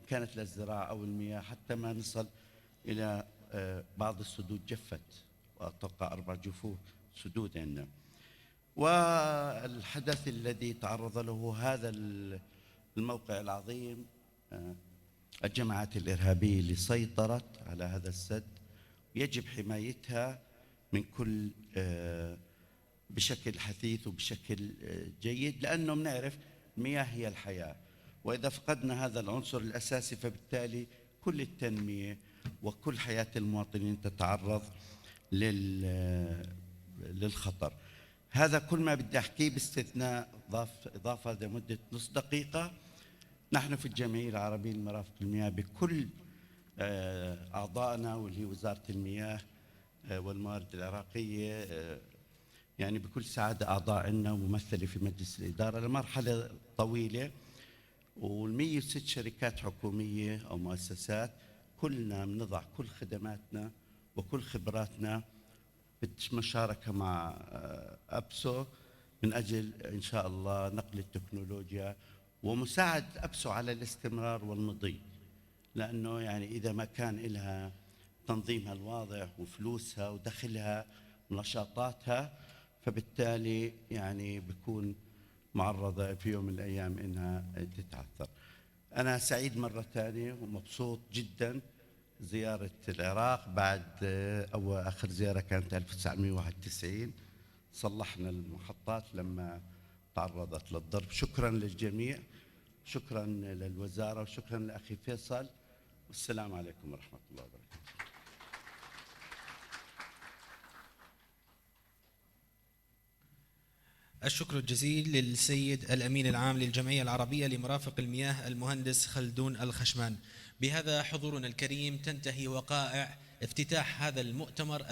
كانت للزراعة أو المياه، حتى ما نصل إلى بعض السدود جفت، وأتوقع 4 جفوف سدود عندنا. والحدث الذي تعرض له هذا الموقع العظيم، الجماعات الإرهابية اللي سيطرت على هذا السد، يجب حمايتها من كل بشكل حثيث وبشكل جيد، لأنه بنعرف المياه هي الحياة، وإذا فقدنا هذا العنصر الأساسي فبالتالي كل التنمية وكل حياة المواطنين تتعرض للخطر. هذا كل ما بدي أحكيه، باستثناء إضافة لمدة نص دقيقة. نحن في الجمعية العربية لمرافق المياه بكل أعضائنا، واللي هي وزارة المياه والموارد العراقية، يعني بكل سعادة أعضاء عنا وممثلة في مجلس الإدارة لمرحلة طويلة، وال106 شركات حكومية أو مؤسسات، كلنا بنضع كل خدماتنا وكل خبراتنا بالمشاركة مع أبسو من أجل إن شاء الله نقل التكنولوجيا ومساعد أبسو على الاستمرار والمضي، لأنه يعني إذا ما كان لها تنظيمها الواضح وفلوسها ودخلها ونشاطاتها، فبالتالي يعني بكون معرضة في يوم من الأيام إنها تتعثر. أنا سعيد مرة ثانية ومبسوط جدا زيارة العراق بعد آخر زيارة كانت 1991، صلحنا المحطات لما تعرضت للضرب. شكرا للجميع، شكرا للوزارة، وشكرا لأخي فيصل، والسلام عليكم ورحمة الله وبركاته. الشكر الجزيل للسيد الأمين العام للجمعية العربية لمرافق المياه المهندس خلدون الخشمان. بهذا حضورنا الكريم تنتهي وقائع افتتاح هذا المؤتمر